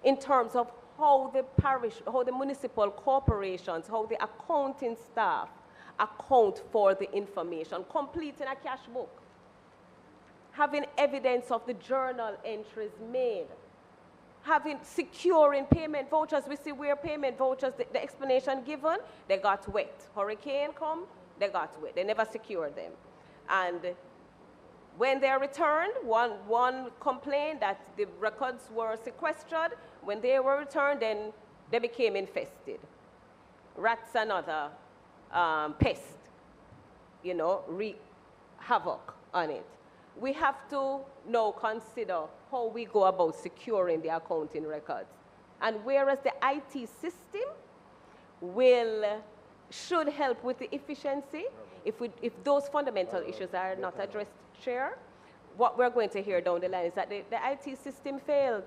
in terms of how the municipal corporations, how the accounting staff account for the information, completing a cash book, having evidence of the journal entries made, securing payment vouchers. We see where payment vouchers, the explanation given, they got wet. Hurricane come, they got wet. They never secured them. And when they're returned, one complained that the records were sequestered. When they were returned, then they became infested. Rats and other pests, wreak havoc on it. We have to now consider how we go about securing the accounting records. And whereas the IT system should help with the efficiency, if those fundamental issues are not addressed, Chair, what we're going to hear down the line is that the IT system failed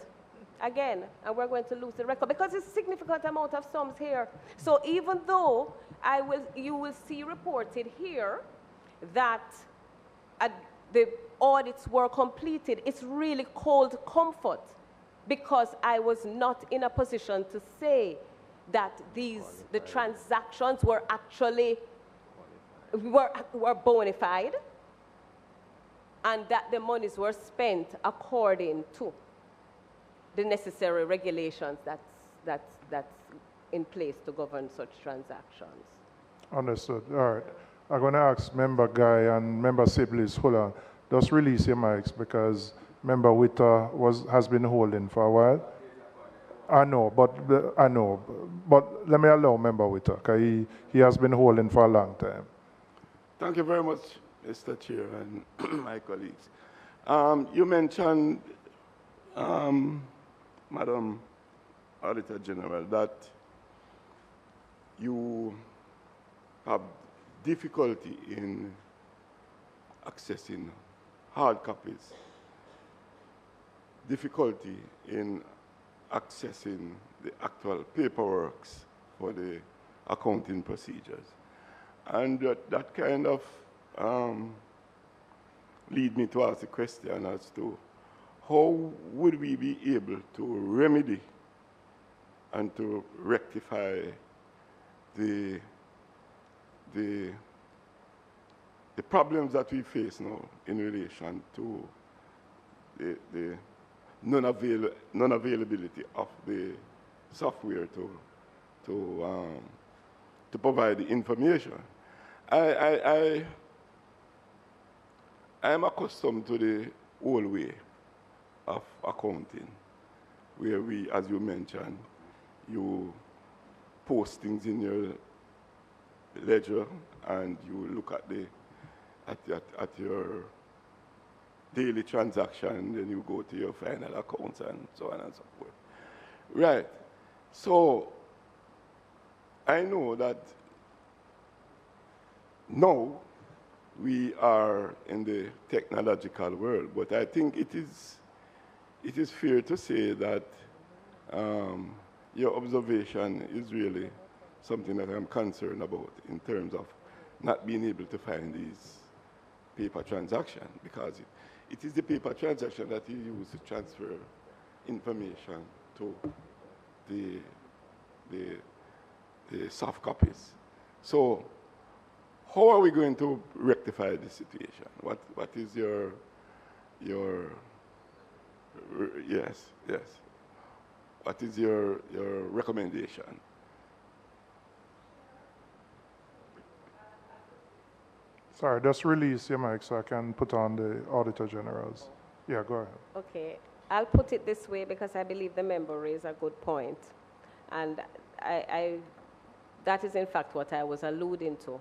again, and we're going to lose the record because it's a significant amount of sums here. So even though you will see reported here that the audits were completed, it's really cold comfort because I was not in a position to say that the transactions were actually were bona fide and that the monies were spent according to the necessary regulations that's in place to govern such transactions. Understood. All right. I'm going to ask Member Guy and Member Siblis, hold on. Just release your mics because Member Witter has been holding for a while. I know, but let me allow Member Witter because he has been holding for a long time. Thank you very much, Mr. Chair and my colleagues. You mentioned, Madam Auditor General, that you have difficulty in accessing hard copies, difficulty in accessing the actual paperwork for the accounting procedures. And that kind of lead me to ask a question as to how would we be able to remedy and to rectify the problems that we face now in relation to the non-availability of the software to provide the information. I am accustomed to the old way of accounting, where we, as you mentioned, you post things in your ledger and you look at the at your daily transaction, then you go to your final accounts and so on and so forth. Right. So I know that now we are in the technological world, but I think it is fair to say that your observation is really something that I'm concerned about in terms of not being able to find these paper transactions, because it is the paper transaction that you use to transfer information to the soft copies. So how are we going to rectify this situation? What is your yes. What is your recommendation? Sorry, just release your mic so I can put on the Auditor General's. Yeah, go ahead. Okay, I'll put it this way because I believe the member raised a good point. And that is in fact what I was alluding to.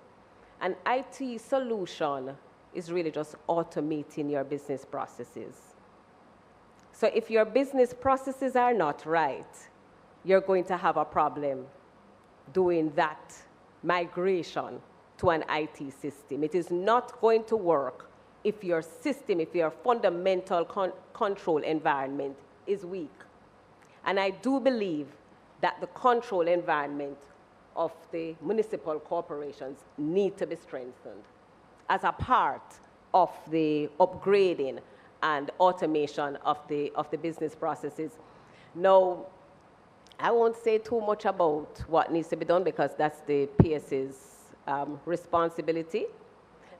An IT solution is really just automating your business processes. So if your business processes are not right, you're going to have a problem doing that migration to an IT system. It is not going to work if your system, if your fundamental control environment is weak. And I do believe that the control environment of the municipal corporations need to be strengthened as a part of the upgrading and automation of the business processes. Now, I won't say too much about what needs to be done because that's the PS's responsibility,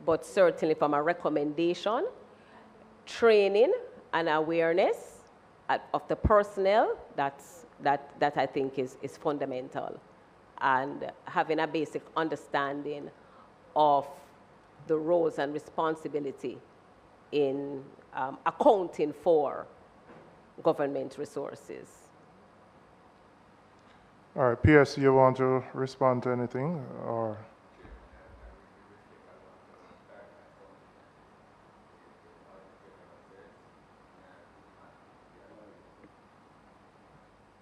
but certainly from a recommendation, training and awareness of the personnel, that I think is fundamental, and having a basic understanding of the roles and responsibility in accounting for government resources. All right, PS, you want to respond to anything, or?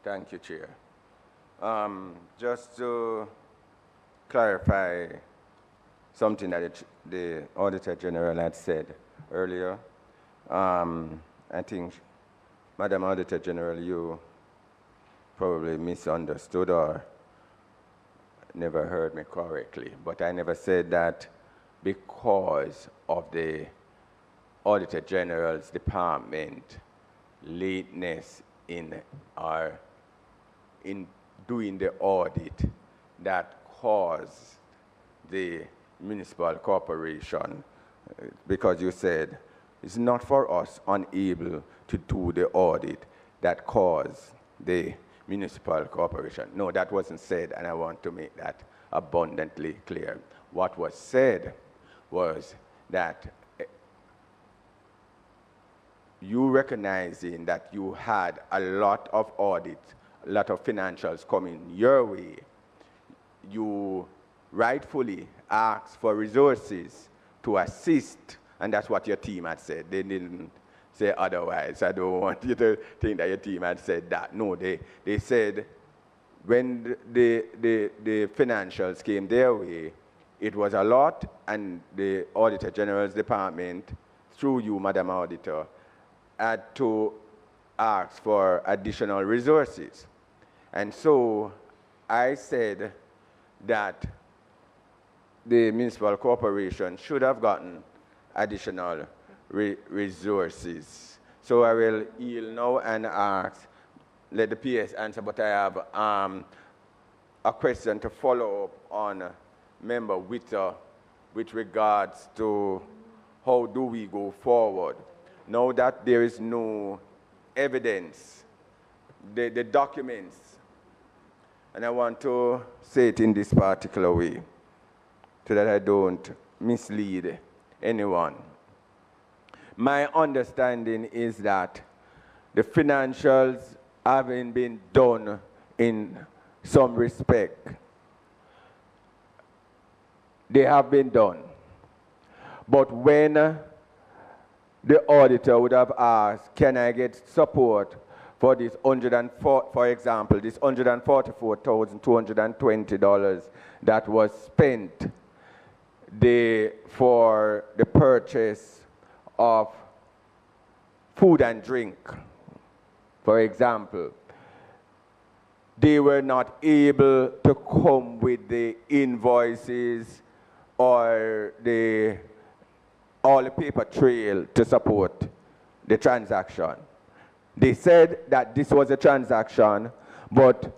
Thank you, Chair. Just to clarify something that the Auditor General had said earlier, I think, Madam Auditor General, you probably misunderstood or never heard me correctly, but I never said that because of the Auditor General's department lateness in doing the audit that caused the municipal corporation, because you said it's not for us unable to do the audit that caused the municipal corporation. No, that wasn't said, and I want to make that abundantly clear. What was said was that you recognizing that you had a lot of audits, a lot of financials coming your way, you rightfully asked for resources to assist, and that's what your team had said. They didn't say otherwise. I don't want you to think that your team had said that. No, they said when the financials came their way, it was a lot, and the Auditor General's department, through you, Madam Auditor, had to ask for additional resources. And so I said that the municipal corporation should have gotten additional resources. So I will yield now and ask, let the PS answer, but I have a question to follow up on Member Witter with regards to how do we go forward. Now that there is no evidence, the documents, and I want to say it in this particular way so that I don't mislead anyone. My understanding is that the financials having been done in some respect, they have been done. But when the auditor would have asked, can I get support for this for example, this $144,220 that was spent for the purchase of food and drink, for example, they were not able to come with the invoices or all the paper trail to support the transaction. They said that this was a transaction, but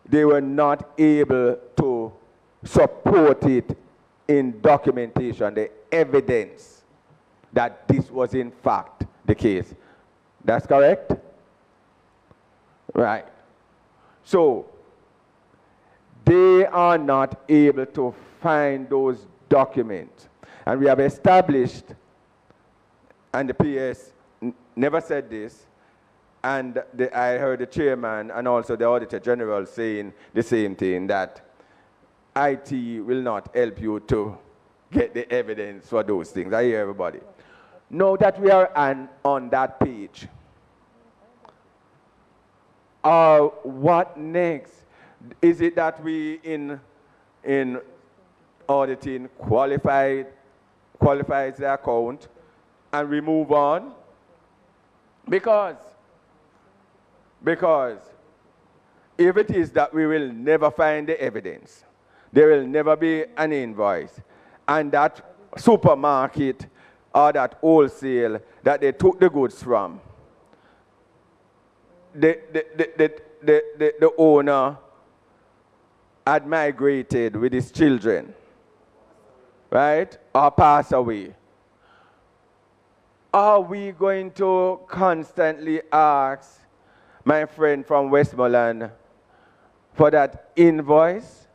they were not able to support it in documentation, the evidence that this was in fact the case. That's correct? Right. So, they are not able to find those documents. And we have established, and the PS never said this, and I heard the chairman and also the Auditor General saying the same thing, that IT will not help you to get the evidence for those things. I hear everybody. Now that we are on that page, what next? Is it that we in auditing qualifies the account and we move on? Because if it is that we will never find the evidence, there will never be an invoice, and that supermarket or that wholesale that they took the goods from, the owner had migrated with his children, right, or passed away. Are we going to constantly ask my friend from Westmoreland for that invoice?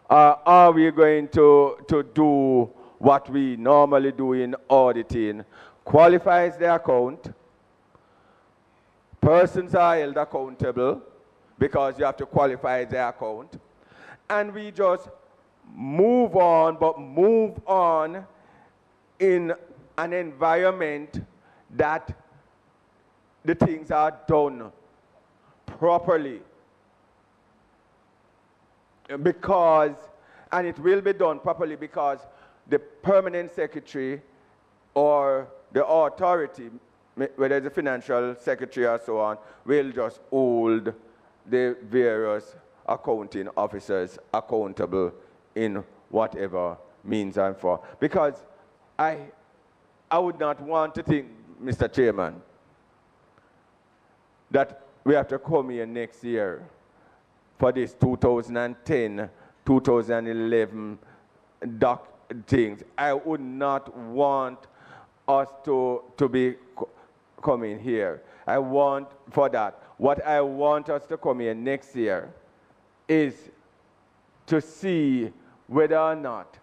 Or are we going to do what we normally do in auditing? Qualifies the account. Persons are held accountable because you have to qualify the account. And we just move on, but move on in an environment that the things are done properly. Because, and it will be done properly because the permanent secretary or the authority, whether it's a financial secretary or so on, will just hold the various accounting officers accountable in whatever means and for. Because I would not want to think, Mr. Chairman, that we have to come here next year for this 2010, 2011 things. I would not want us to be coming here. I want for that. What I want us to come here next year is to see whether or not,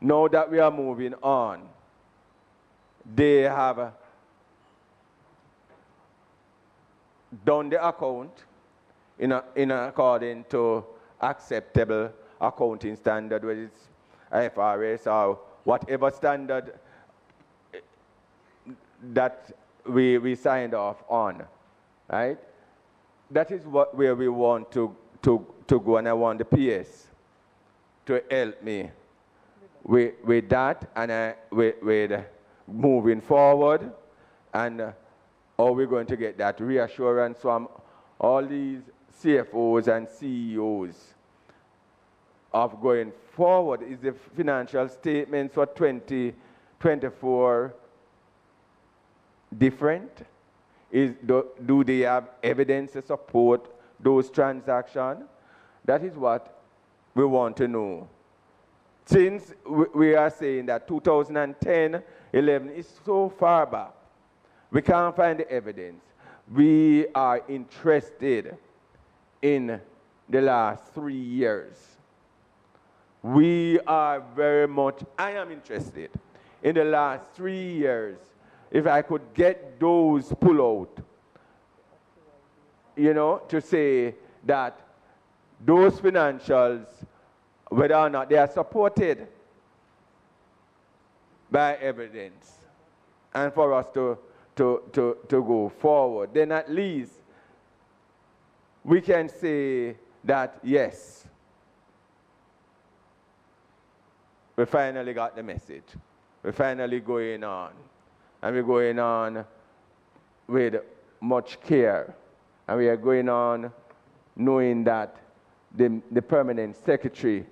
now that we are moving on, they have done the account in according to acceptable accounting standard, whether it's IFRS or whatever standard that we signed off on, right? That is where we want to go, and I want the PS to help me with that, and with moving forward, and how we're going to get that reassurance from all these CFOs and CEOs of going forward. Is the financial statements for 2024 different? Do they have evidence to support those transactions? That is what we want to know. Since we are saying that 2010, 11 is so far back, we can't find the evidence. We are interested in the last 3 years. We are very much, I am interested in the last 3 years. If I could get those pull out, you know, to say that those financials, whether or not they are supported by evidence and for us to go forward, then at least we can say that, yes, we finally got the message. We're finally going on. And we're going on with much care. And we are going on knowing that the permanent secretary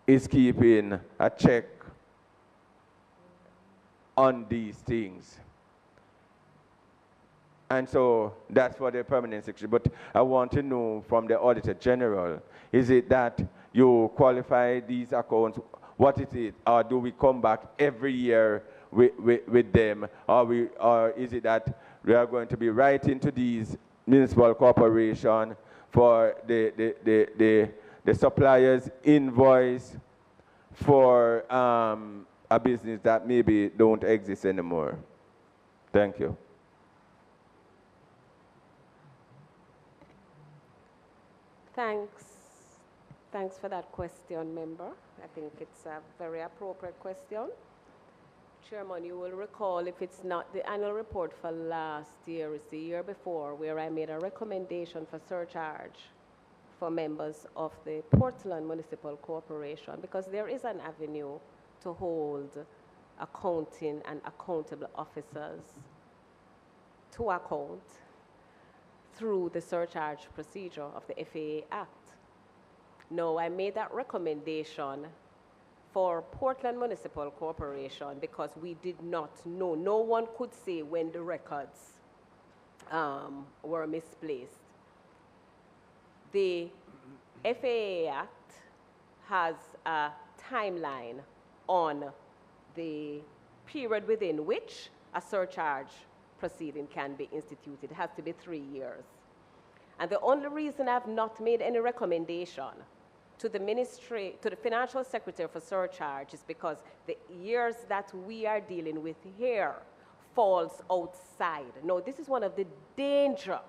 is keeping a check on these things. And so that's for the permanent secretary. But I want to know from the Auditor General, is it that you qualify these accounts? What is it? Or do we come back every year with them? Or is it that we are going to be writing to these municipal corporations for the supplier's invoice for a business that maybe don't exist anymore? Thank you. Thanks for that question, member. I think it's a very appropriate question. Chairman, you will recall, if it's not the annual report for last year, it's the year before, where I made a recommendation for surcharge for members of the Portland Municipal Corporation, because there is an avenue to hold accounting and accountable officers to account through the surcharge procedure of the FAA Act. No, I made that recommendation for Portland Municipal Corporation because we did not know. No one could say when the records were misplaced. The FAA Act has a timeline on the period within which a surcharge proceeding can be instituted. It has to be 3 years. And the only reason I've not made any recommendation to the ministry, to the financial secretary for surcharge is because the years that we are dealing with here falls outside. No, this is one of the dangers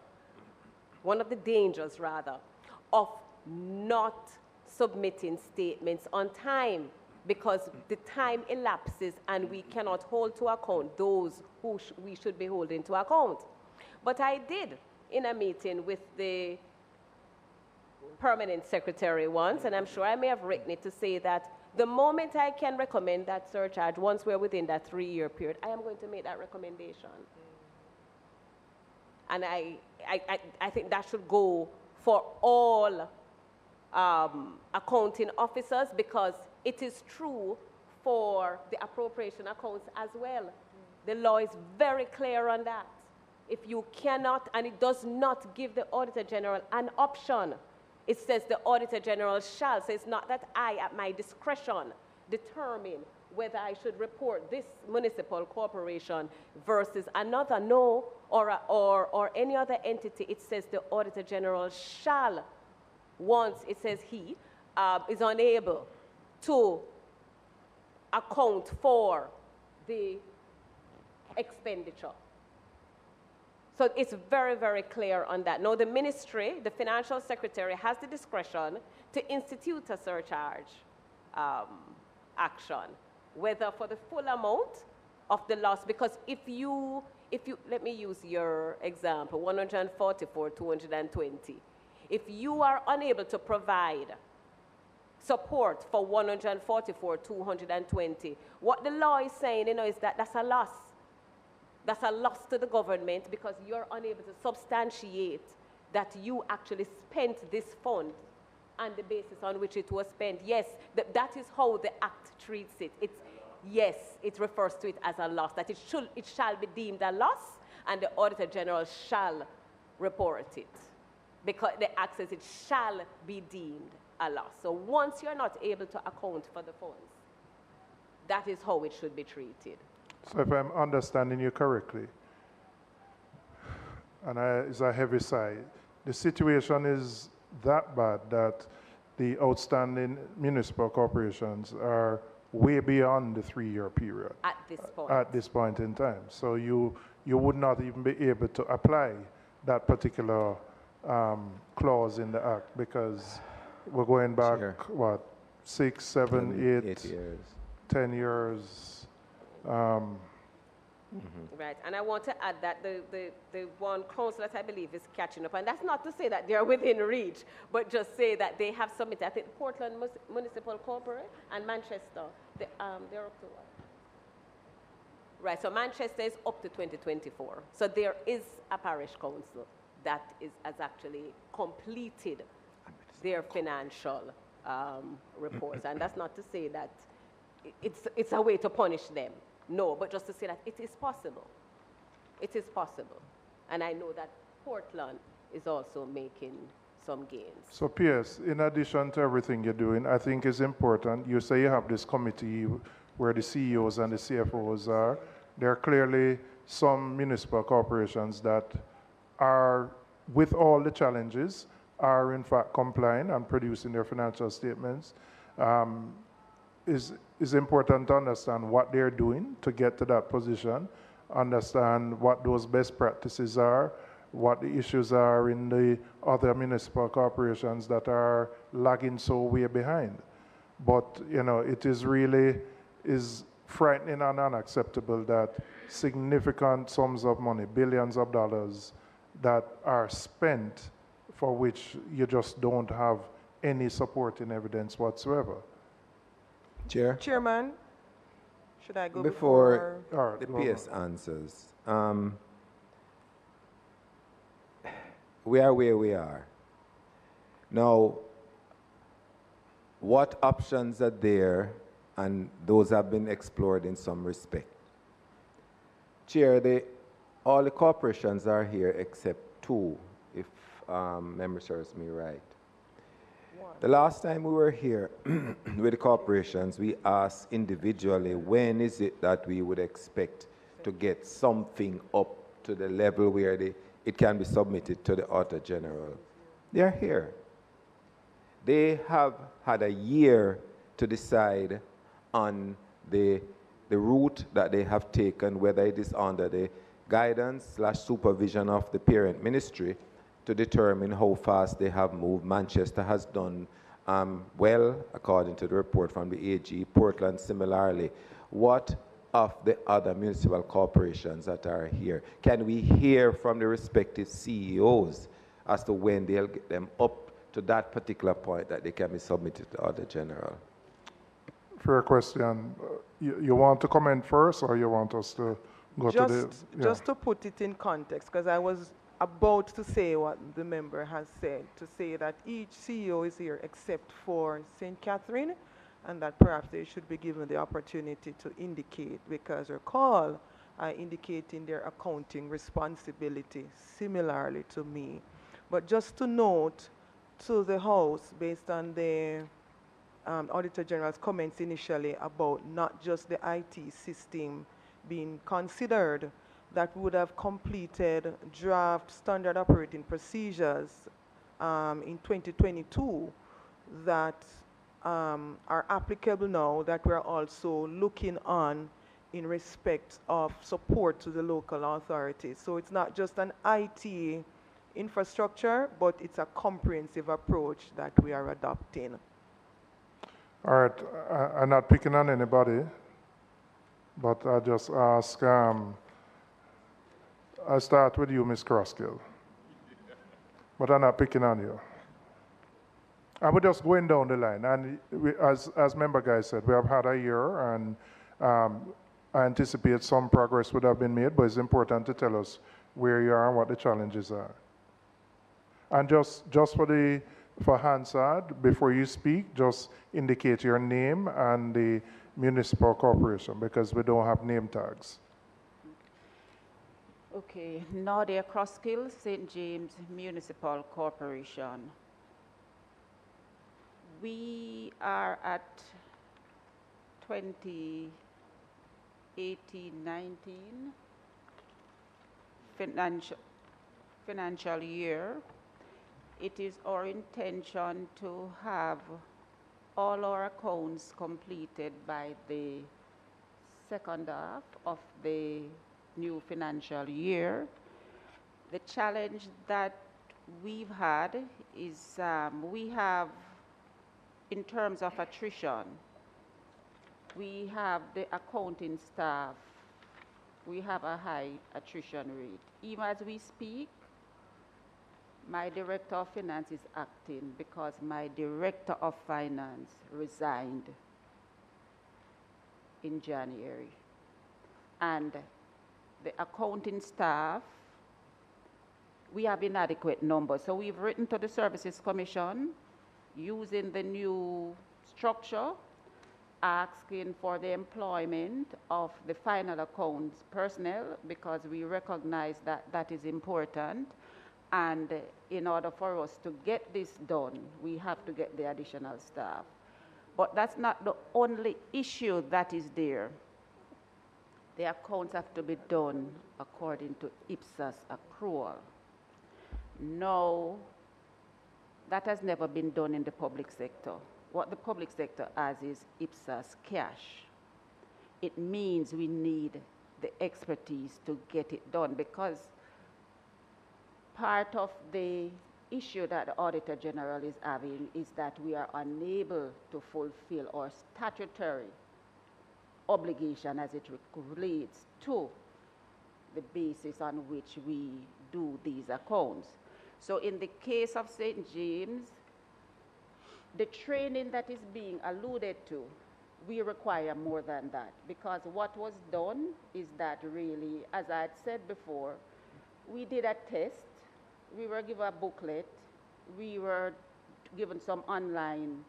rather, of not submitting statements on time, because the time elapses and we cannot hold to account those who we should be holding to account. But I did, in a meeting with the permanent secretary once, and I'm sure I may have written it to say that the moment I can recommend that surcharge, once we're within that 3-year period, I am going to make that recommendation. And I think that should go for all accounting officers, because it is true for the appropriation accounts as well. The law is very clear on that. If you cannot, and it does not give the Auditor General an option. It says the Auditor General shall. So it's not that I, at my discretion, determine whether I should report this municipal corporation versus another. No, or any other entity. It says the Auditor General shall, once it says he is unable to account for the expenditure. So it's very, very clear on that. Now, the ministry, the financial secretary, has the discretion to institute a surcharge action, whether for the full amount of the loss, because if you, let me use your example, 144, 220. If you are unable to provide support for 144, 220, what the law is saying, is that that's a loss. That's a loss to the government, because you're unable to substantiate that you actually spent this fund on the basis on which it was spent. Yes, that is how the Act treats it. Yes, it refers to it as a loss, that it shall be deemed a loss, and the Auditor General shall report it, because the Act says it shall be deemed a loss. So once you're not able to account for the funds, that is how it should be treated. So if I'm understanding you correctly, and it's a heavy sigh, the situation is that bad that the outstanding municipal corporations are way beyond the 3-year period. At this point. At this point in time. So you would not even be able to apply that particular clause in the Act, because we're going back, Sure. what, 6, 7, 8 years. 10 years. Right, and I want to add that the one council that I believe is catching up, and that's not to say that they are within reach, but just say that they have submitted, I think Portland Municipal Corporate and Manchester, they're up to what? Right, so Manchester is up to 2024. So there is a parish council that has actually completed their financial reports, and that's not to say that it's a way to punish them. No, but just to say that it is possible. It is possible. And I know that Portland is also making some gains. So, Pierce, in addition to everything you're doing, I think it's important. You say you have this committee where the CEOs and the CFOs are. There are clearly some municipal corporations that are, with all the challenges, are in fact complying and producing their financial statements. It's important to understand what they're doing to get to that position, understand what those best practices are, what the issues are in the other municipal corporations that are lagging so way behind. But, you know, it is really frightening and unacceptable that significant sums of money, billions of dollars, that are spent for which you just don't have any supporting evidence whatsoever. Chairman, should I go before before? the PS answers? We are where we are. Now, what options are there, and those have been explored in some respect. Chair, all the corporations are here except two, if memory serves me right. The last time we were here with the corporations, we asked individually, when is it that we would expect to get something up to the level where it can be submitted to the Auditor General? They are here. They have had a year to decide on the route that they have taken, whether it is under the guidance/supervision of the parent ministry, to determine how fast they have moved. Manchester has done well, according to the report from the AG. Portland similarly. What of the other municipal corporations that are here? Can we hear from the respective CEOs as to when they'll get them up to that particular point that they can be submitted to the Auditor General? Fair question. You want to comment first, or you want us to go to the... Yeah. Just to put it in context, because I was about to say what the member has said, to say that each CEO is here except for St. Catherine, and that perhaps they should be given the opportunity to indicate, because recall indicating their accounting responsibility similarly to me. But just to note to the House, based on the Auditor General's comments initially about not just the IT system being considered, that would have completed draft standard operating procedures in 2022 that are applicable now, that we're also looking on in respect of support to the local authorities. So it's not just an IT infrastructure, but it's a comprehensive approach that we are adopting. All right, I'm not picking on anybody, but I just ask, I'll start with you, Ms. Crosskill. But I'm not picking on you. And we're just going down the line. And as member guy said, we have had a year, and I anticipate some progress would have been made, but it's important to tell us where you are and what the challenges are. And just for Hansard, before you speak, just indicate your name and the municipal corporation, because we don't have name tags. Okay, Nadia Crosskill, St. James Municipal Corporation. We are at 2018-19 financial year. It is our intention to have all our accounts completed by the second half of the new financial year. The challenge that we've had is we have, in terms of attrition, we have the accounting staff, we have a high attrition rate. Even as we speak, my director of finance is acting because my director of finance resigned in January. And the accounting staff, we have inadequate numbers. So we've written to the Services Commission using the new structure, asking for the employment of the final accounts personnel because we recognize that that is important. And in order for us to get this done, we have to get the additional staff. But that's not the only issue that is there. The accounts have to be done according to IPSAS accrual. No, that has never been done in the public sector. What the public sector has is IPSAS cash. It means we need the expertise to get it done because part of the issue that the Auditor General is having is that we are unable to fulfill our statutory obligation as it relates to the basis on which we do these accounts. So in the case of St. James, the training that is being alluded to, we require more than that because what was done is that really, as I had said before, we did a test, we were given a booklet, we were given some online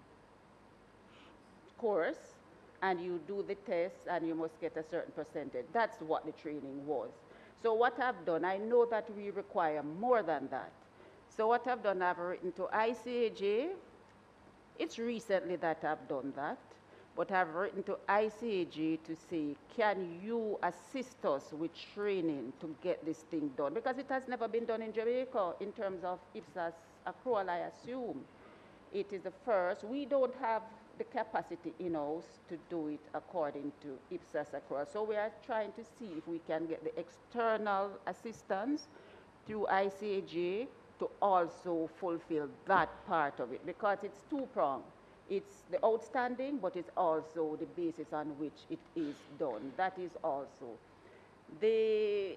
course, and you do the test and you must get a certain percentage. That's what the training was. So what I've done, I know that we require more than that. So what I've done, I've written to ICAJ. It's recently that I've done that, but I've written to ICAJ to say, can you assist us with training to get this thing done? Because it has never been done in Jamaica in terms of IPSAS accrual, I assume. It is the first. We don't have the capacity in-house to do it according to IPSAS accrual. So we are trying to see if we can get the external assistance through ICAJ to also fulfill that part of it because it's two-pronged. It's the outstanding, but it's also the basis on which it is done. That is also. The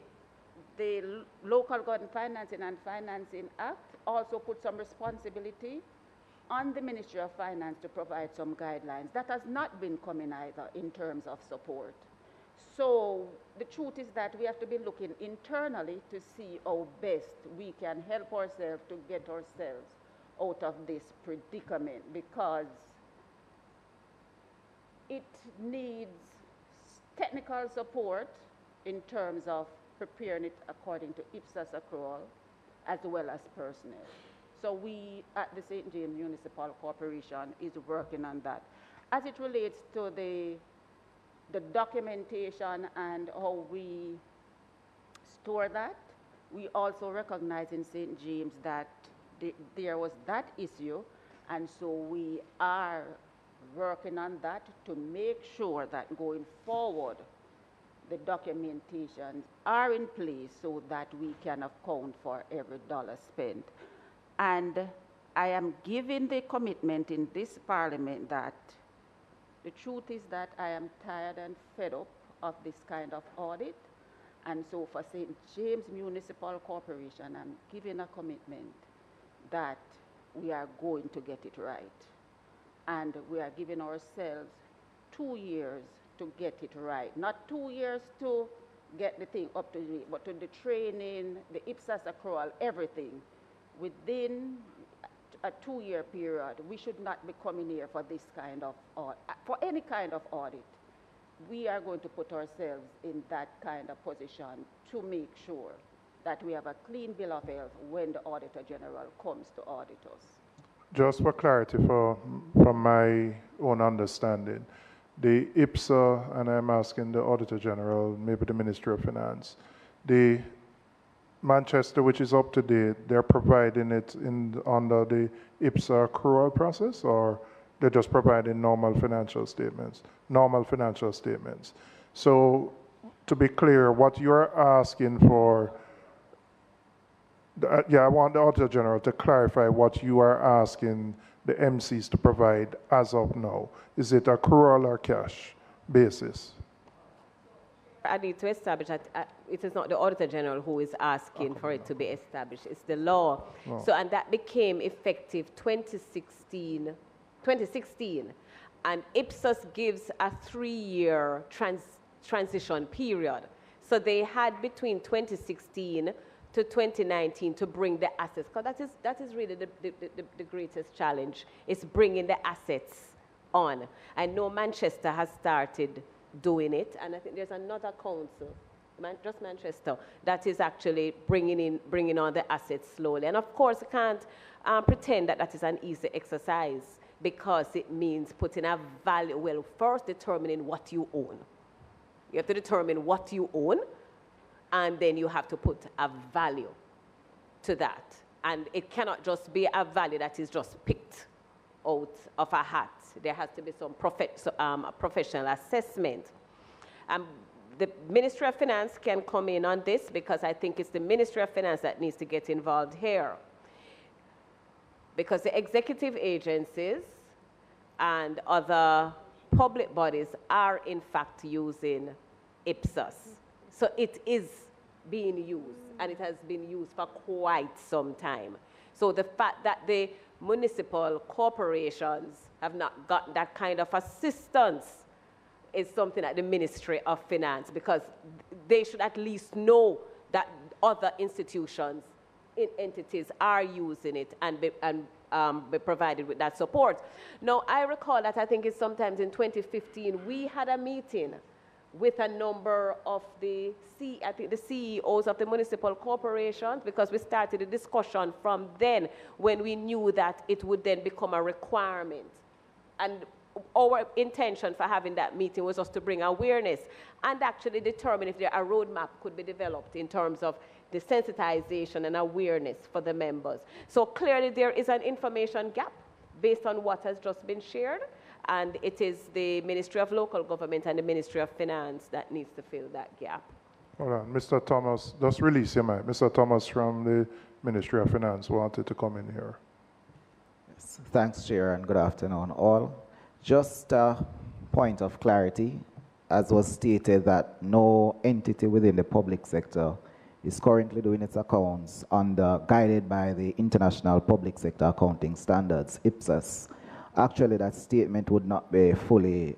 Local Government Financing and Financing Act also put some responsibility on the Ministry of Finance to provide some guidelines. That has not been coming either in terms of support. So the truth is that we have to be looking internally to see how best we can help ourselves to get ourselves out of this predicament because it needs technical support in terms of preparing it according to IPSAS accrual as well as personnel. So we at the St. James Municipal Corporation is working on that. As it relates to the documentation and how we store that, we also recognize in St. James that there was that issue, and so we are working on that to make sure that going forward the documentations are in place so that we can account for every dollar spent. And I am giving the commitment in this parliament that the truth is that I am tired and fed up of this kind of audit. And so for St. James Municipal Corporation, I'm giving a commitment that we are going to get it right. And we are giving ourselves 2 years to get it right. Not 2 years to get the thing up to date, but to the training, the IPSAS accrual, everything. Within a 2-year period, we should not be coming here for this kind of audit, for any kind of audit. We are going to put ourselves in that kind of position to make sure that we have a clean bill of health when the Auditor General comes to audit us. Just for clarity, from my own understanding, the IPSA, and I'm asking the Auditor General, maybe the Ministry of Finance, the Manchester, which is up to date, they're providing it under the IPSA accrual process, or they're just providing normal financial statements? Normal financial statements. So, to be clear, what you're asking for, I want the Auditor General to clarify what you are asking the MCs to provide as of now. Is it accrual or cash? basis? I need to establish that it is not the Auditor General who is asking for it to be established. It's the law. Oh. So, and that became effective 2016, and IPSAS gives a 3-year transition period. So they had between 2016 to 2019 to bring the assets, because that is really the greatest challenge, is bringing the assets on. I know Manchester has started doing it, and I think there's another council, just Manchester, that is actually bringing on the assets slowly. And of course, I can't pretend that that is an easy exercise, because it means putting a value, well, first determining what you own. You have to determine what you own, and then you have to put a value to that. And it cannot just be a value that is just picked out of a hat. There has to be some professional assessment. The Ministry of Finance can come in on this, because I think it's the Ministry of Finance that needs to get involved here. Because the executive agencies and other public bodies are in fact using IPSAS. So it is being used, and it has been used for quite some time. So the fact that the municipal corporations have not got that kind of assistance is something that the Ministry of Finance, because they should at least know that other institutions, entities are using it and be provided with that support. Now, I recall that I think it's sometimes in 2015, we had a meeting with a number of the CEOs of the municipal corporations, because we started a discussion from then, when we knew that it would then become a requirement. And our intention for having that meeting was just to bring awareness and actually determine if a roadmap could be developed in terms of the sensitization and awareness for the members. So clearly there is an information gap based on what has just been shared, and it is the Ministry of Local Government and the Ministry of Finance that needs to fill that gap. Hold on, Mr. Thomas, just release your mic. Mr. Thomas from the Ministry of Finance wanted to come in here. Yes. Thanks, Chair, and good afternoon, all. Just a point of clarity, as was stated, that no entity within the public sector is currently doing its accounts guided by the International Public Sector Accounting Standards, IPSAS. Actually, that statement would not be fully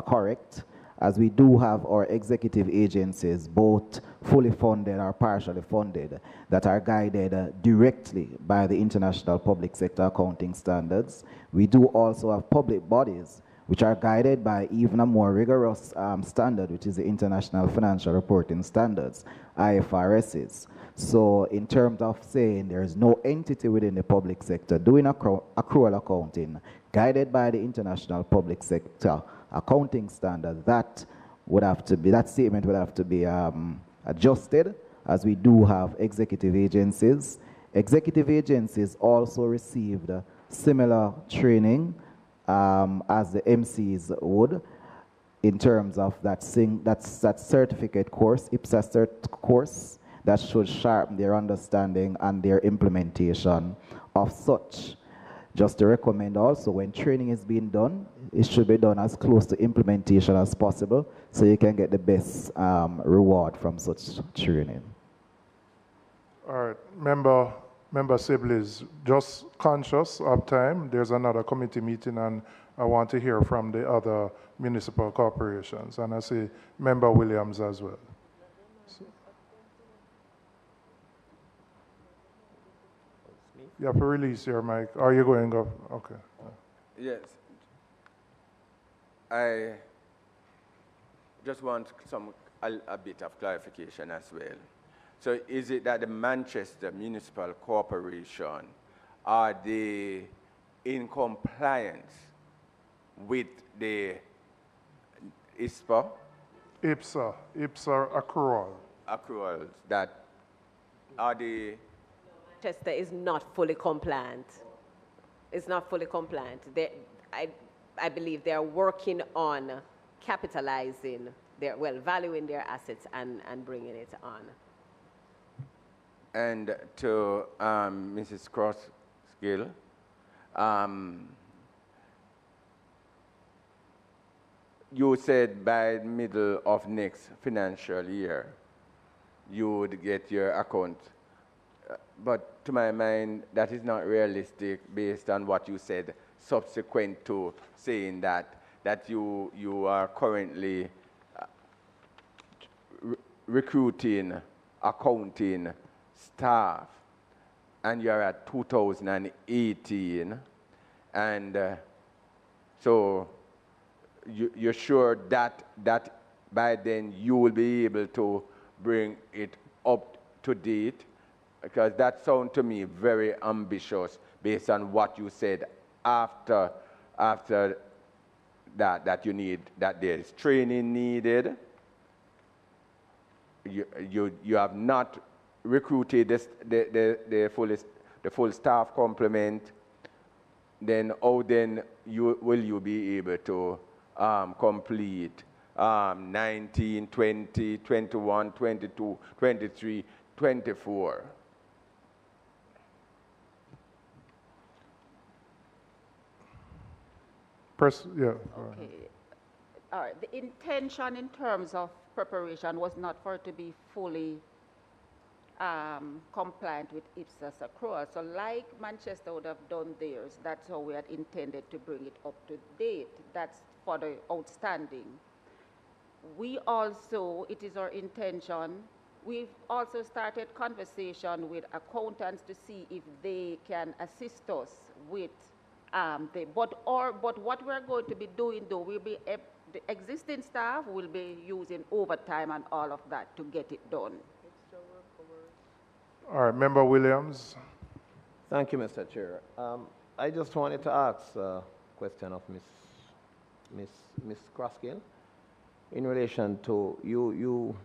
correct, as we do have our executive agencies, both fully funded or partially funded, that are guided directly by the International Public Sector Accounting Standards. We do also have public bodies which are guided by even a more rigorous standard, which is the International Financial Reporting Standards, IFRSs. So in terms of saying there is no entity within the public sector doing accrual accounting guided by the International Public Sector Accounting Standard, that statement would have to be adjusted, as we do have executive agencies. Executive agencies also received similar training as the MCs would, in terms of that certificate course, IPSAS cert course, that should sharpen their understanding and their implementation of such. Just to recommend also, when training is being done, it should be done as close to implementation as possible, so you can get the best reward from such training. All right, Member Sibley's, just conscious of time. There's another committee meeting, and I want to hear from the other municipal corporations. And I see Member Williams as well. You have to release your mic. Are you going up? Okay. Yes. I just want a bit of clarification as well. So is it that the Manchester Municipal Corporation, are they in compliance with the ISPA? IPSA accrual. Accruals that are the... Manchester is not fully compliant. It's not fully compliant. I believe they're working on capitalizing valuing their assets and bringing it on. And to Mrs. Crossgill, you said by middle of next financial year, you would get your account. But to my mind, that is not realistic based on what you said subsequent to saying that you are currently recruiting, accounting staff, and you're at 2018, and so you're sure that by then you will be able to bring it up to date? Because that sounds to me very ambitious based on what you said after that you need, that there is training needed. You have not recruited the full staff complement. Then how then will you be able to complete 19, 20, 21, 22, 23, 24? Yeah. Okay. All right. The intention in terms of preparation was not for it to be fully compliant with IPSAS accrual. So like Manchester would have done theirs, that's how we had intended to bring it up to date. That's for the outstanding. We also, it is our intention, we've also started conversation with accountants to see if they can assist us with but what we're going to be doing though, the existing staff will be using overtime and all of that to get it done. All right, Member Williams. Thank you, Mr. Chair. I just wanted to ask a question of Miss Crossgill in relation to, you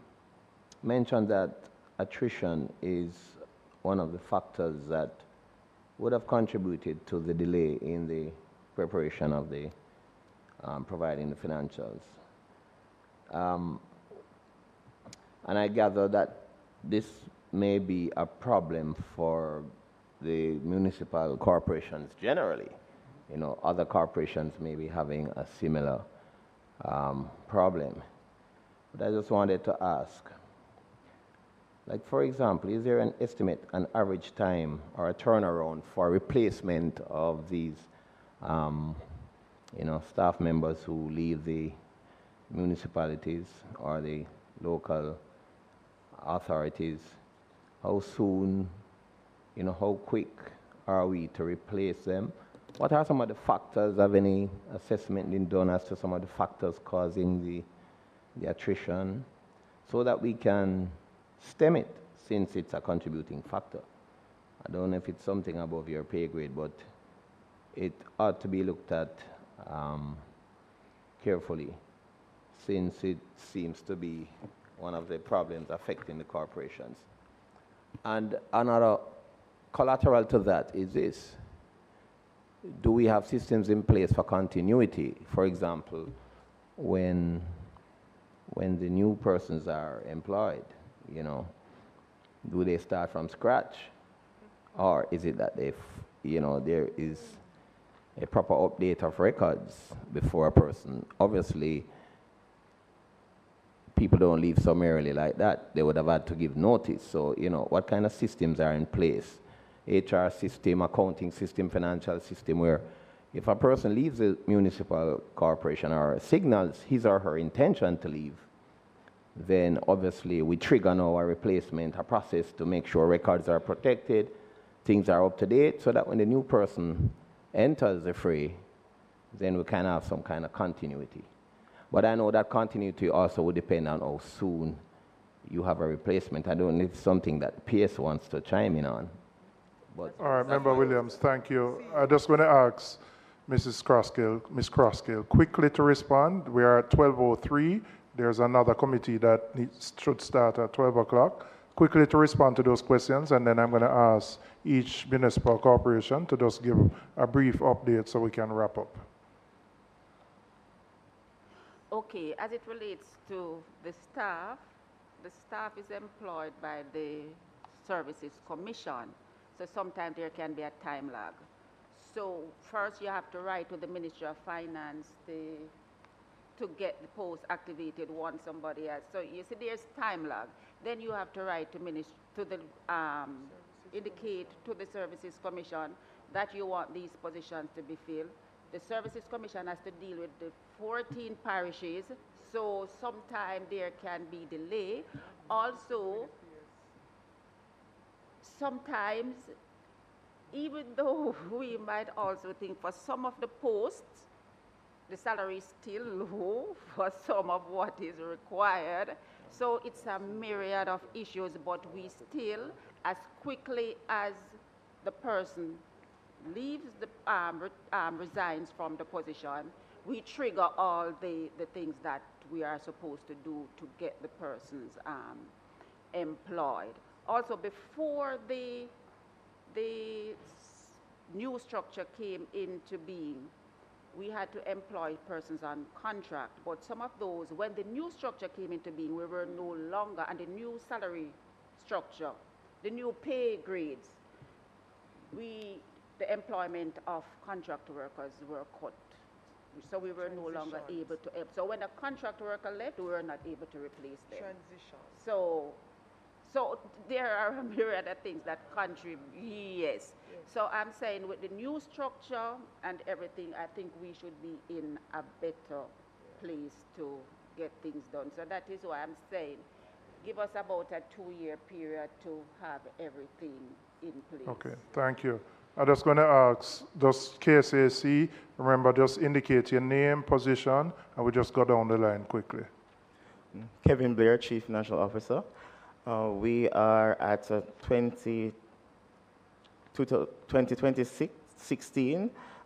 mentioned that attrition is one of the factors that would have contributed to the delay in the preparation of the providing the financials. And I gather that this may be a problem for the municipal corporations generally. You know, other corporations may be having a similar problem. But I just wanted to ask, like, for example, is there an estimate, an average time or a turnaround for replacement of these, you know, staff members who leave the municipalities or the local authorities? How soon, you know, how quick are we to replace them? What are some of the factors? Have any assessment been done as to some of the factors causing the attrition, so that we can stem it, since it's a contributing factor? I don't know if it's something above your pay grade, but it ought to be looked at carefully, since it seems to be one of the problems affecting the corporations. And another collateral to that is this: do we have systems in place for continuity? For example, when the new persons are employed, you know, do they start from scratch, or is it that you know, there is a proper update of records before a person? Obviously, people don't leave summarily like that. They would have had to give notice. So, you know, what kind of systems are in place? HR system, accounting system, financial system, where if a person leaves a municipal corporation or signals his or her intention to leave, then obviously we trigger now a replacement, a process to make sure records are protected, things are up to date, so that when the new person enters the fray, then we can have some kind of continuity. But I know that continuity also would depend on how soon you have a replacement. I don't know if it's something that PS wants to chime in on. But all right, Member Williams, thank you. I'm just going to ask Ms. Crossgill, quickly to respond. We are at 12:03. There's another committee that should start at 12 o'clock. Quickly to respond to those questions, and then I'm going to ask each municipal corporation to just give a brief update so we can wrap up. Okay, as it relates to the staff is employed by the Services Commission. So sometimes there can be a time lag. So first you have to write to the Ministry of Finance, the to get the post activated once somebody else. So you see there's time lag. Then you have to write to the indicate to the Services Commission that you want these positions to be filled. The Services Commission has to deal with the 14 parishes, so sometimes there can be delay. Also, sometimes, even though we might also think for some of the posts, the salary is still low for some of what is required. So it's a myriad of issues, but we still, as quickly as the person leaves the, resigns from the position, we trigger all the things that we are supposed to do to get the persons employed. Also, before the new structure came into being, we had to employ persons on contract, but some of those, when the new structure came into being, we were no longer, and the new salary structure, the new pay grades, the employment of contract workers were cut. So we were no longer able to, so when a contract worker left, we were not able to replace them. Transition. So there are a myriad of things that contribute, yes. So I'm saying with the new structure and everything, I think we should be in a better place to get things done. So that is why I'm saying, give us about a 2-year period to have everything in place. Okay, thank you. I'm just going to ask, does KSAC, remember, just indicate your name, position, and we just go down the line quickly. Kevin Blair, Chief Financial Officer. We are at 2016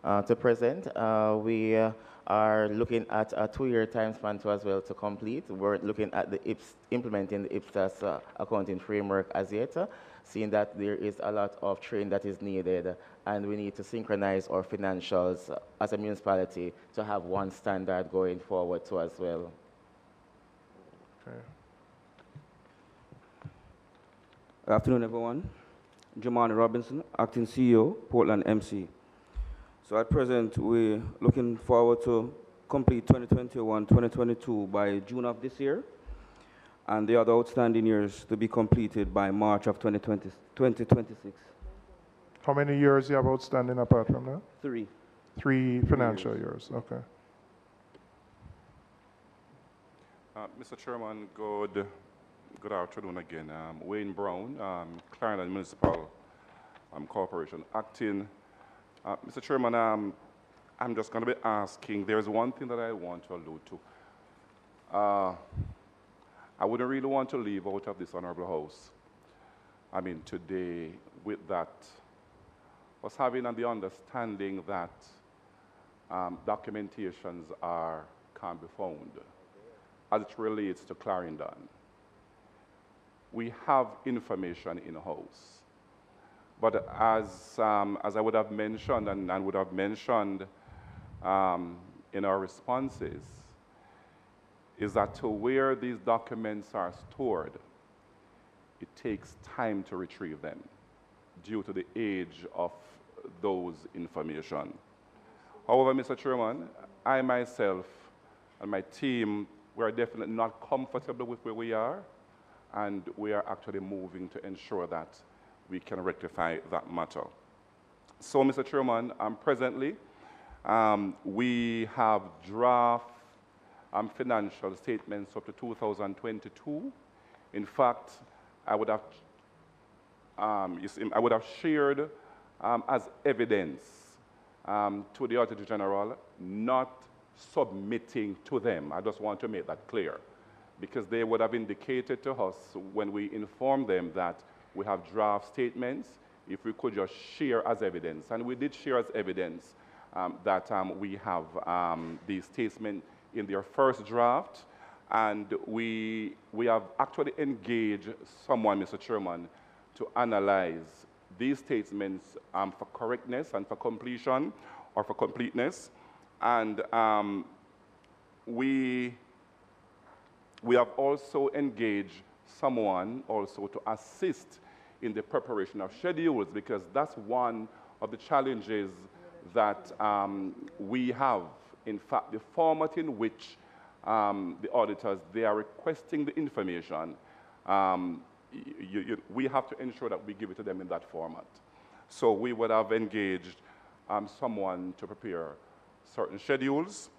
to present. We are looking at a 2-year time span too as well to complete. We're looking at the implementing the IPSAS accounting framework as yet, seeing that there is a lot of training that is needed, and we need to synchronize our financials as a municipality to have one standard going forward too as well. Okay. Good afternoon, everyone. Jamani Robinson, Acting CEO, Portland MC. So at present, we're looking forward to complete 2021-2022 by June of this year, and the other outstanding years to be completed by March of 2026. How many years you have outstanding apart from that? 3. 3 financial years, okay. Mr. Chairman, good afternoon again. Wayne Brown, Clarendon Municipal Corporation, acting. Mr. Chairman, I'm just going to be asking, there's one thing that I want to allude to. I wouldn't really want to leave out of this honorable house. I mean, today, with that, was having the understanding that documentations can be found as it relates to Clarendon. We have information in-house. But as I would have mentioned and would have mentioned in our responses, is that to where these documents are stored, it takes time to retrieve them due to the age of those information. However, Mr. Chairman, I myself and my team, we are definitely not comfortable with where we are, and we are actually moving to ensure that we can rectify that matter. So, Mr. Chairman, presently, we have draft financial statements up to 2022. In fact, I would have shared as evidence to the Auditor General, not submitting to them. I just want to make that clear, because they would have indicated to us when we informed them that we have draft statements, if we could just share as evidence. And we did share as evidence that we have the statement in their first draft, and we have actually engaged someone, Mr. Chairman, to analyze these statements for correctness and for completion or for completeness. And we have also engaged someone also to assist in the preparation of schedules, because that's one of the challenges that we have. In fact, the format in which the auditors, they are requesting the information, we have to ensure that we give it to them in that format. So we would have engaged someone to prepare certain schedules.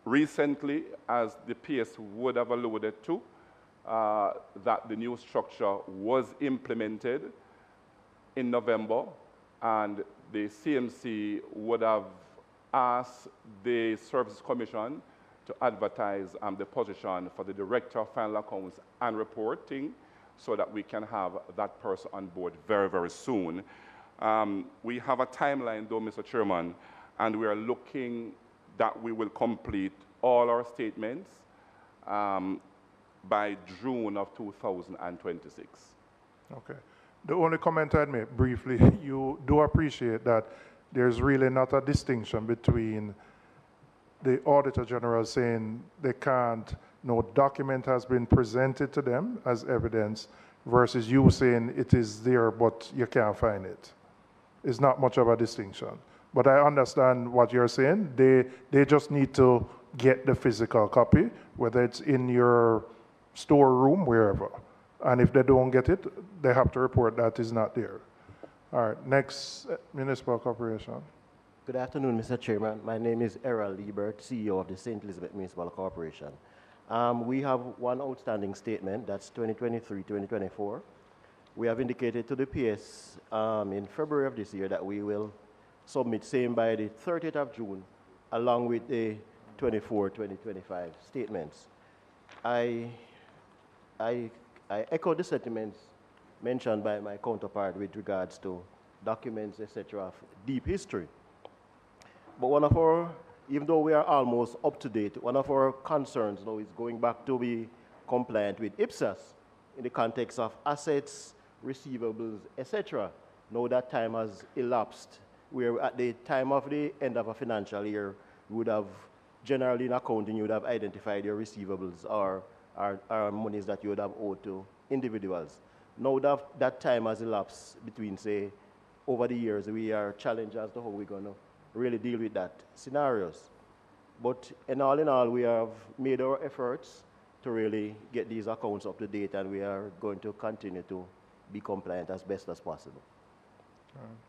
Recently, as the PS would have alluded to, that the new structure was implemented in November, and the CMC would have asked the Services Commission to advertise the position for the Director of Final Accounts and Reporting so that we can have that person on board very, very soon. We have a timeline, though, Mr. Chairman, and we are looking that we will complete all our statements by June of 2026. Okay. The only comment I'd make briefly, you do appreciate that there's really not a distinction between the Auditor General saying they can't, no document has been presented to them as evidence versus you saying it is there but you can't find it. It's not much of a distinction. But I understand what you're saying. They just need to get the physical copy, whether it's in your storeroom, wherever. And if they don't get it, they have to report that it's not there. All right, next, Municipal Corporation. Good afternoon, Mr. Chairman. My name is Errol Liebert, CEO of the St. Elizabeth Municipal Corporation. We have one outstanding statement, that's 2023-2024. We have indicated to the PS in February of this year that we will submit same by the 30th of June, along with the 24-2025 statements. I echo the sentiments mentioned by my counterpart with regards to documents, etc., of deep history. But one of our, even though we are almost up to date, one of our concerns now is going back to be compliant with IPSAS in the context of assets, receivables, etc. Now that time has elapsed, where at the time of the end of a financial year, you would have, generally in accounting, you would have identified your receivables or monies that you would have owed to individuals. Now that time has elapsed between, say, over the years, we are challenged as to how we're going to really deal with that scenarios. But in all, we have made our efforts to really get these accounts up to date, and we are going to continue to be compliant as best as possible.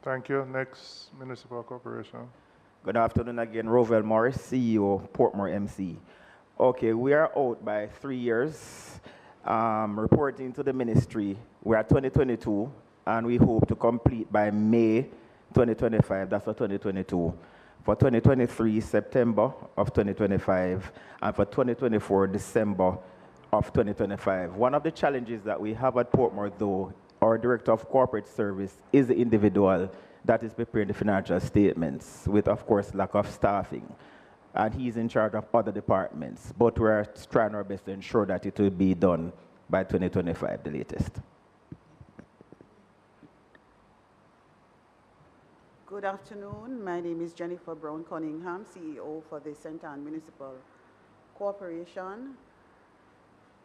Thank you. Next, Municipal Corporation. Good afternoon again, Rovell Morris, CEO, Portmore MC. Okay, we are out by 3 years, reporting to the ministry. We are 2022, and we hope to complete by May 2025, that's for 2022. For 2023, September of 2025, and for 2024, December of 2025. One of the challenges that we have at Portmore, though, our Director of Corporate Service is the individual that is preparing the financial statements with, of course, lack of staffing. And he's in charge of other departments. But we're trying our best to ensure that it will be done by 2025, the latest. Good afternoon. My name is Jennifer Brown Cunningham, CEO for the St. Ann Municipal Corporation.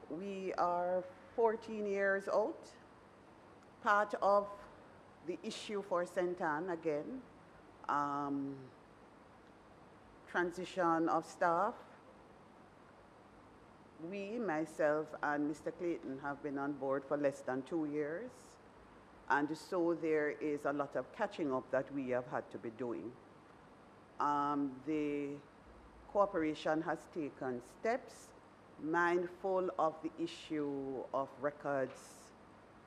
We are 14 years out. Part of the issue for St. Ann, again, transition of staff. We, myself and Mr. Clayton, have been on board for less than 2 years. And so there is a lot of catching up that we have had to be doing. The corporation has taken steps mindful of the issue of records,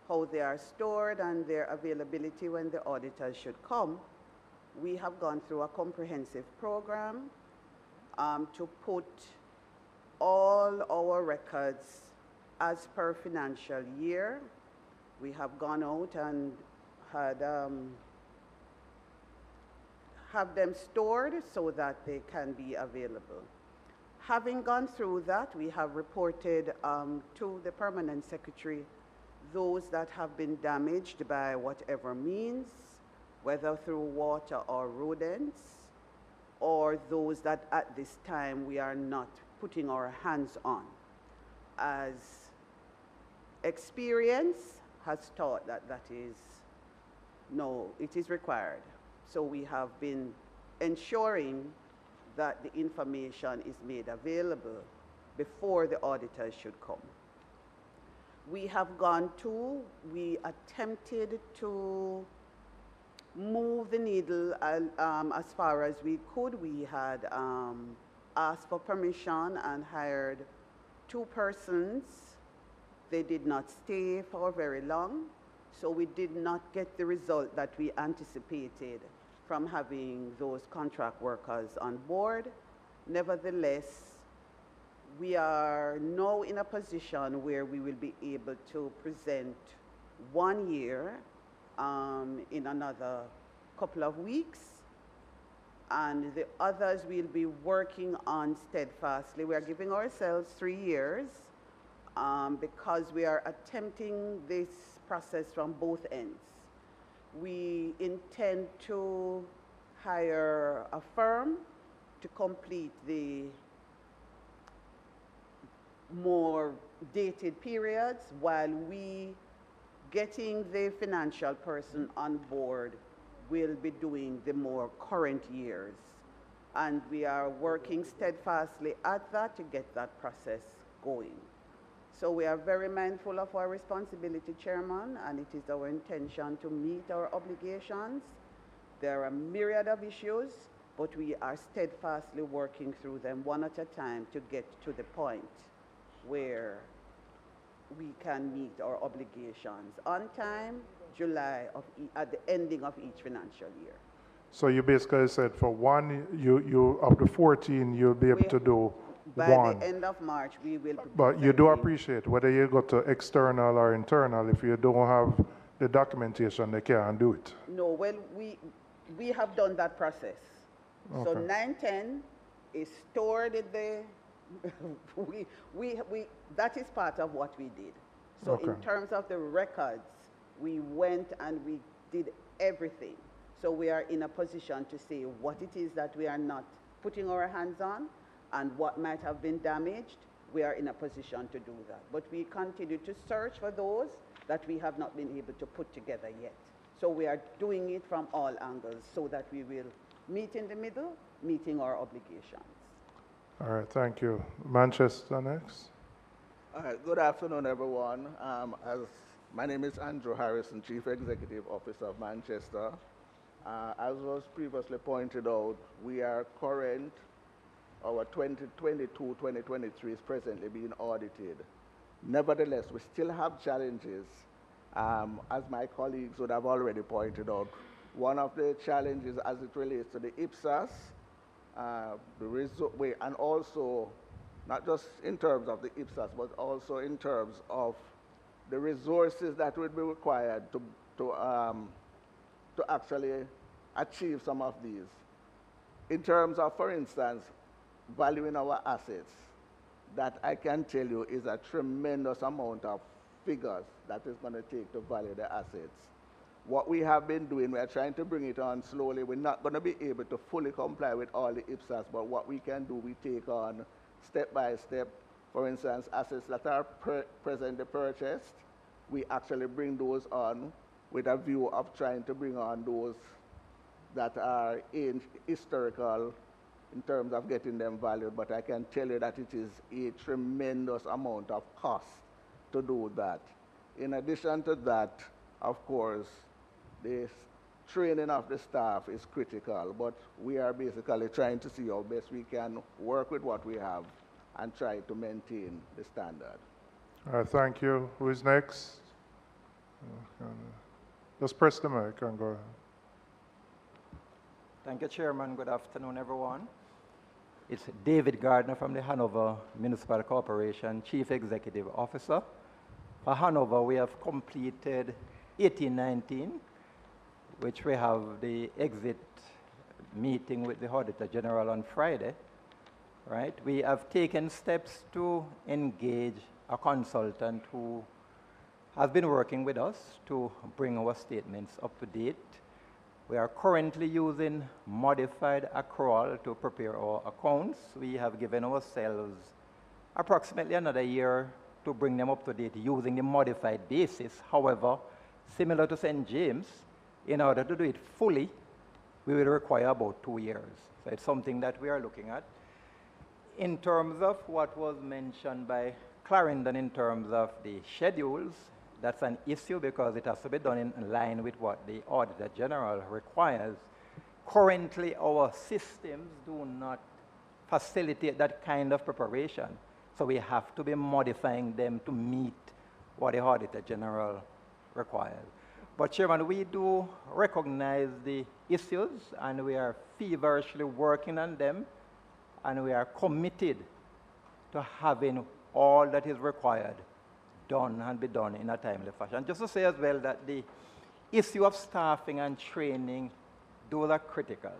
how they are stored and their availability when the auditors should come. We have gone through a comprehensive program to put all our records as per financial year. We have gone out and had have them stored so that they can be available. Having gone through that, we have reported to the Permanent Secretary those that have been damaged by whatever means, whether through water or rodents, or those that at this time we are not putting our hands on, as experience has taught that that is, no, it is required. So we have been ensuring that the information is made available before the auditors should come. We have we attempted to move the needle as far as we could. We had asked for permission and hired 2 persons. They did not stay for very long, so we did not get the result that we anticipated from having those contract workers on board. Nevertheless, we are now in a position where we will be able to present 1 year in another couple of weeks, and the others we'll be working on steadfastly. We are giving ourselves 3 years because we are attempting this process from both ends. We intend to hire a firm to complete the more dated periods, while we, getting the financial person on board, will be doing the more current years. And we are working steadfastly at that to get that process going. So we are very mindful of our responsibility, Chairman, and it is our intention to meet our obligations. There are a myriad of issues, but we are steadfastly working through them one at a time to get to the point where we can meet our obligations on time, July at the ending of each financial year. So you basically said for one, you of the 14, you'll be able to do by one. the end of March, we will. But you do appreciate whether you go to external or internal. If you don't have the documentation, they can't do it. No, well, we have done that process. Okay. So 910 is stored in the. That is part of what we did. So Okay. in terms of the records, we went and we did everything. So we are in a position to say what it is that we are not putting our hands on and what might have been damaged. We are in a position to do that. But we continue to search for those that we have not been able to put together yet. So we are doing it from all angles so that we will meet in the middle, meeting our obligations. All right, thank you. Manchester next. All right, good afternoon, everyone. My name is Andrew Harrison, Chief Executive Officer of Manchester. As was previously pointed out, we are current, our 2022-2023 is presently being audited. Nevertheless, we still have challenges, as my colleagues would have already pointed out. One of the challenges as it relates to the IPSAS, and also not just in terms of the IPSAS, but also in terms of the resources that would be required to actually achieve some of these. In terms of, for instance, valuing our assets, that I can tell you is a tremendous amount of figures that is going to take to value the assets. What we have been doing, we are trying to bring it on slowly. We're not going to be able to fully comply with all the IPSAS, but what we can do, we take on step by step. For instance, assets that are presently purchased, we actually bring those on with a view of trying to bring on those that are historical in terms of getting them valued. But I can tell you that it is a tremendous amount of cost to do that. In addition to that, of course, the training of the staff is critical, but we are basically trying to see how best we can work with what we have and try to maintain the standard. All right, thank you. Who is next? Just press the mic and go ahead. Thank you, Chairman. Good afternoon, everyone. It's David Gardner from the Hanover Municipal Corporation, Chief Executive Officer. For Hanover, we have completed 1819, which we have the exit meeting with the Auditor General on Friday, right? We have taken steps to engage a consultant who has been working with us to bring our statements up to date. We are currently using modified accrual to prepare our accounts. We have given ourselves approximately another year to bring them up to date using the modified basis. However, similar to St. James, in order to do it fully, we will require about 2 years. So it's something that we are looking at. In terms of what was mentioned by Clarendon in terms of the schedules, that's an issue because it has to be done in line with what the Auditor General requires. Currently, our systems do not facilitate that kind of preparation. So we have to be modifying them to meet what the Auditor General requires. But Chairman, we do recognize the issues and we are feverishly working on them and we are committed to having all that is required done and be done in a timely fashion. Just to say as well that the issue of staffing and training, those are critical.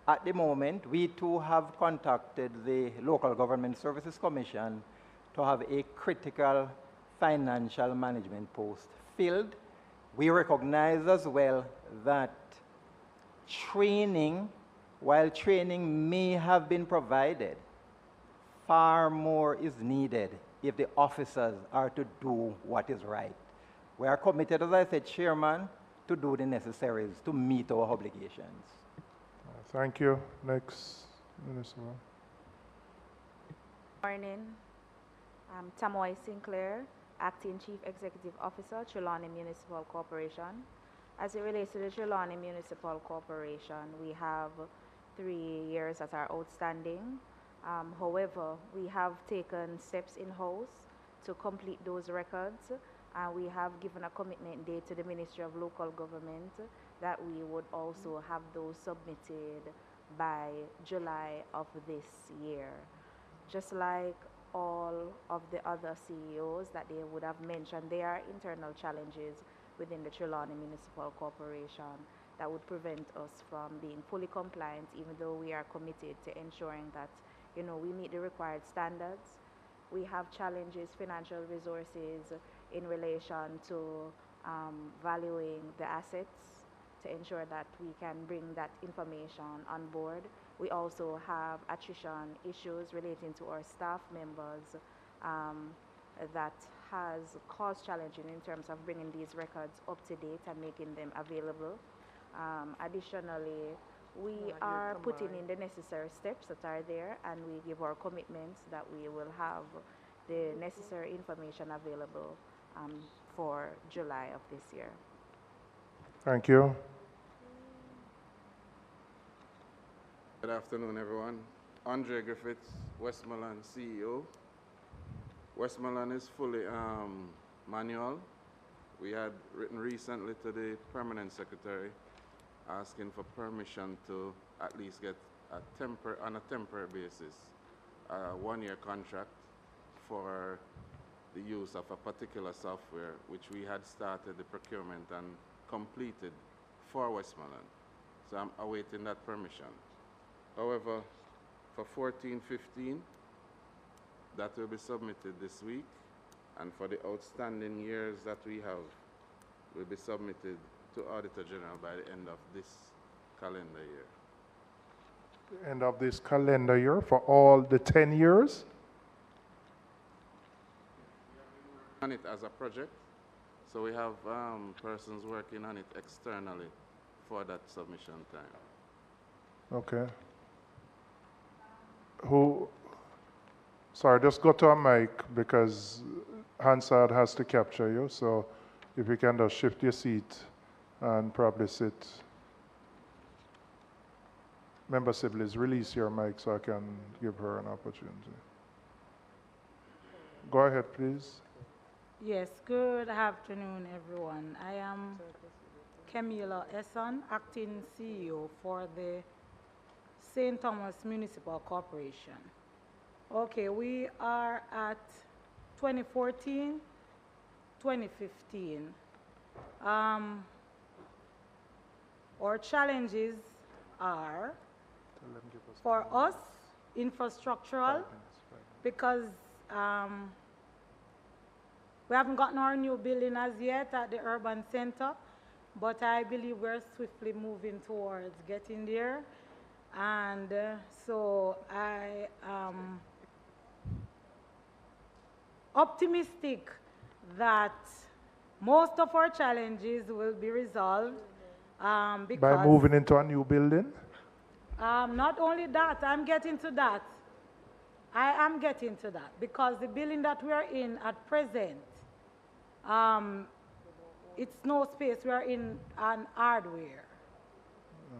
At the moment, we too have contacted the Local Government Services Commission to have a critical financial management post filled. We recognize as well that training, while training may have been provided, far more is needed if the officers are to do what is right. We are committed, as I said, Chairman, to do the necessaries to meet our obligations. Thank you. Next, Minister. Morning. I'm Tamoy Sinclair, Acting Chief Executive Officer, Trelawney Municipal Corporation. As it relates to the Trelawney Municipal Corporation, we have 3 years that are outstanding. However, we have taken steps in-house to complete those records. We have given a commitment date to the Ministry of Local Government that we would also have those submitted by July of this year. Just like all of the other CEOs that they would have mentioned, there are internal challenges within the Trelawney Municipal Corporation that would prevent us from being fully compliant, even though we are committed to ensuring that we meet the required standards. We have challenges, financial resources in relation to valuing the assets to ensure that we can bring that information on board. We also have attrition issues relating to our staff members that has caused challenging in terms of bringing these records up to date and making them available. Additionally, we are putting in the necessary steps that are there, and we give our commitments that we will have the necessary information available for July of this year. Thank you. Good afternoon, everyone. Andre Griffiths, Westmoreland CEO. Westmoreland is fully manual. We had written recently to the Permanent Secretary asking for permission to at least get on a temporary basis a 1-year contract for the use of a particular software which we had started the procurement and completed for Westmoreland. So I'm awaiting that permission. However, for 14-15, that will be submitted this week, and for the outstanding years that we have will be submitted to Auditor General by the end of this calendar year. End of this calendar year for all the 10 years? On it as a project, so we have persons working on it externally for that submission time. Okay. Sorry, just go to a mic because Hansard has to capture you, so if you can just shift your seat and probably sit. Member Sibley's, release your mic so I can give her an opportunity. Go ahead, please. Yes, good afternoon, everyone. I am Camila Esson, Acting CEO for the St. Thomas Municipal Corporation. Okay, we are at 2014, 2015. Our challenges are, for us, infrastructural, because we haven't gotten our new building as yet at the urban center, but I believe we're swiftly moving towards getting there. And so I am optimistic that most of our challenges will be resolved Because By moving into a new building? not only that, I'm getting to that. I am getting to that because the building that we are in at present, it's no space. We are in an hardware,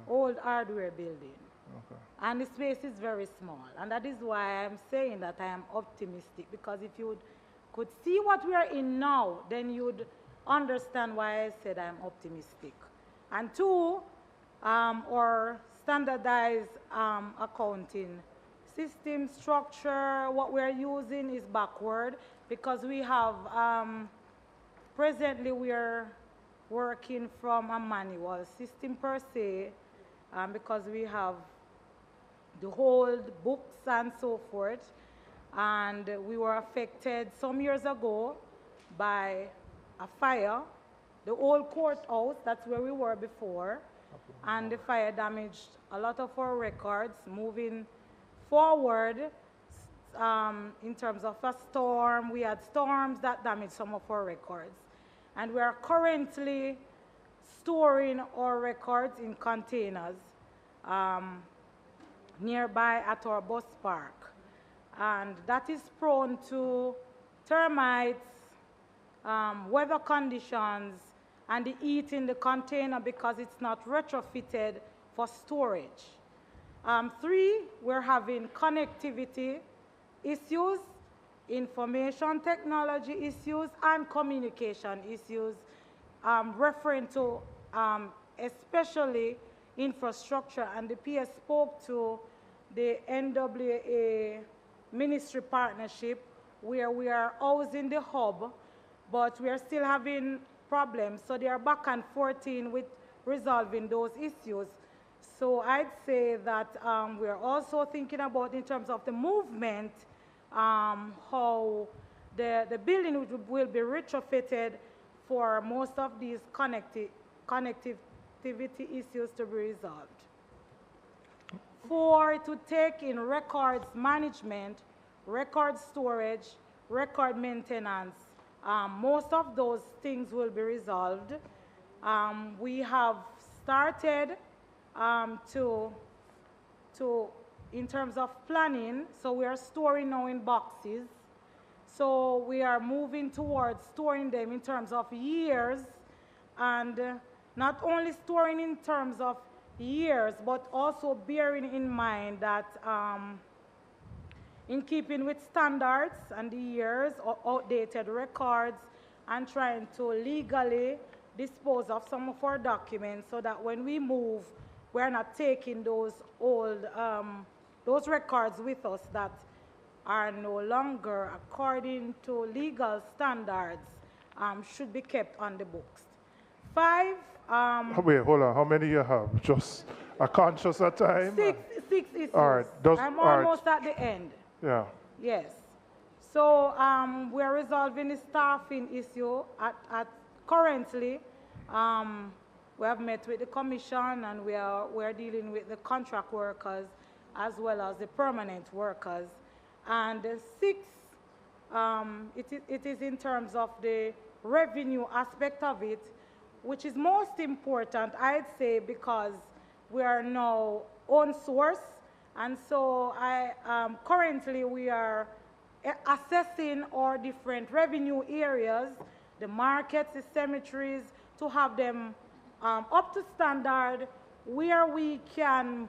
old hardware building. Okay. And the space is very small. And that is why I'm saying that I am optimistic, because if you could see what we are in now, then you'd understand why I said I'm optimistic. And two, our standardized accounting system structure, what we're using is backward, because we have, presently we are working from a manual system per se, because we have the old books and so forth, and we were affected some years ago by a fire. The old courthouse, that's where we were before, and the fire damaged a lot of our records. Moving forward, in terms of a storm, we had storms that damaged some of our records. And we are currently storing our records in containers nearby at our bus park. And that is prone to termites, weather conditions, and the heat in the container because it's not retrofitted for storage. Three, we're having connectivity issues, information technology issues, and communication issues, referring to especially infrastructure. And the PS spoke to the NWA ministry partnership, where we are housing the hub, but we are still having problems. So they are back and forth with resolving those issues. So I'd say that we are also thinking about, in terms of the movement, how the building will be retrofitted for most of these connectivity issues to be resolved. Four, to take in records management, record storage, record maintenance. Most of those things will be resolved. We have started in terms of planning, so we are storing now in boxes. So we are moving towards storing them in terms of years, and not only storing in terms of years, but also bearing in mind that in keeping with standards and the years or outdated records, and trying to legally dispose of some of our documents so that when we move, we're not taking those old, those records with us that are no longer according to legal standards, should be kept on the books. Five. Wait, hold on. How many you have? Just a conscious at time? Six issues. All right. I'm almost at the end. Yeah. Yes. So we're resolving the staffing issue at currently. We have met with the commission, and we're dealing with the contract workers as well as the permanent workers. And six, it is in terms of the revenue aspect of it, which is most important, I'd say, because we are now own source. And so currently we are assessing our different revenue areas, the markets, the cemeteries, to have them up to standard, where we can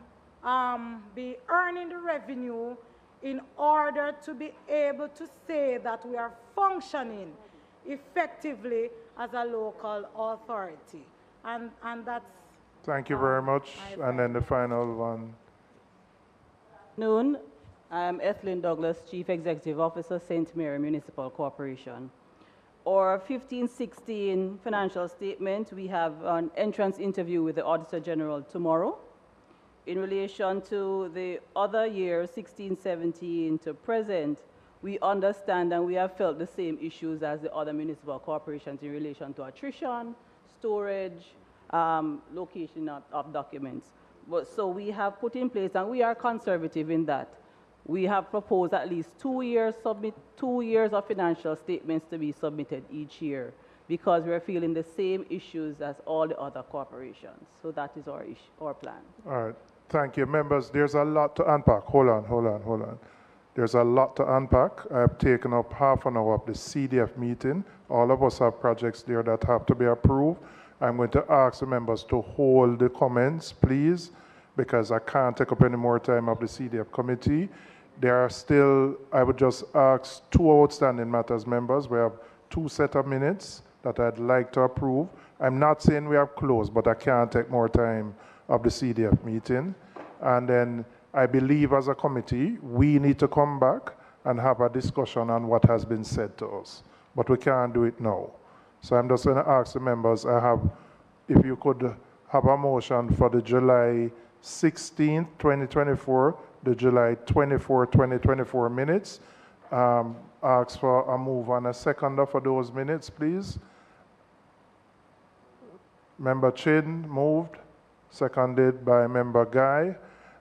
be earning the revenue in order to be able to say that we are functioning effectively as a local authority. And that's... Thank you very much. And then the final one. Noon. I'm Ethelyn Douglas, Chief Executive Officer, St. Mary Municipal Corporation. Our 15-16 financial statement, we have an entrance interview with the Auditor General tomorrow. In relation to the other year, 16-17 to present, we understand and we have felt the same issues as the other municipal corporations in relation to attrition, storage, location of documents. So we have put in place, and we are conservative in that. We have proposed at least 2 years of financial statements to be submitted each year, because we're feeling the same issues as all the other corporations. So that is our plan. All right. Thank you. Members, there's a lot to unpack. Hold on. There's a lot to unpack. I've taken up half an hour of the CDF meeting. All of us have projects there that have to be approved. I'm going to ask the members to hold the comments, please, because I can't take up any more time of the CDF committee. There are still, I would just ask 2 outstanding matters, members. We have 2 set of minutes that I'd like to approve. I'm not saying we have closed, but I can't take more time of the CDF meeting. And then I believe as a committee, we need to come back and have a discussion on what has been said to us. But we can't do it now. So I'm just going to ask the members, if you could have a motion for the July 16th, 2024, the July 24, 2024 minutes. Ask for a move and a seconder for those minutes, please. Member Chin moved, seconded by Member Guy.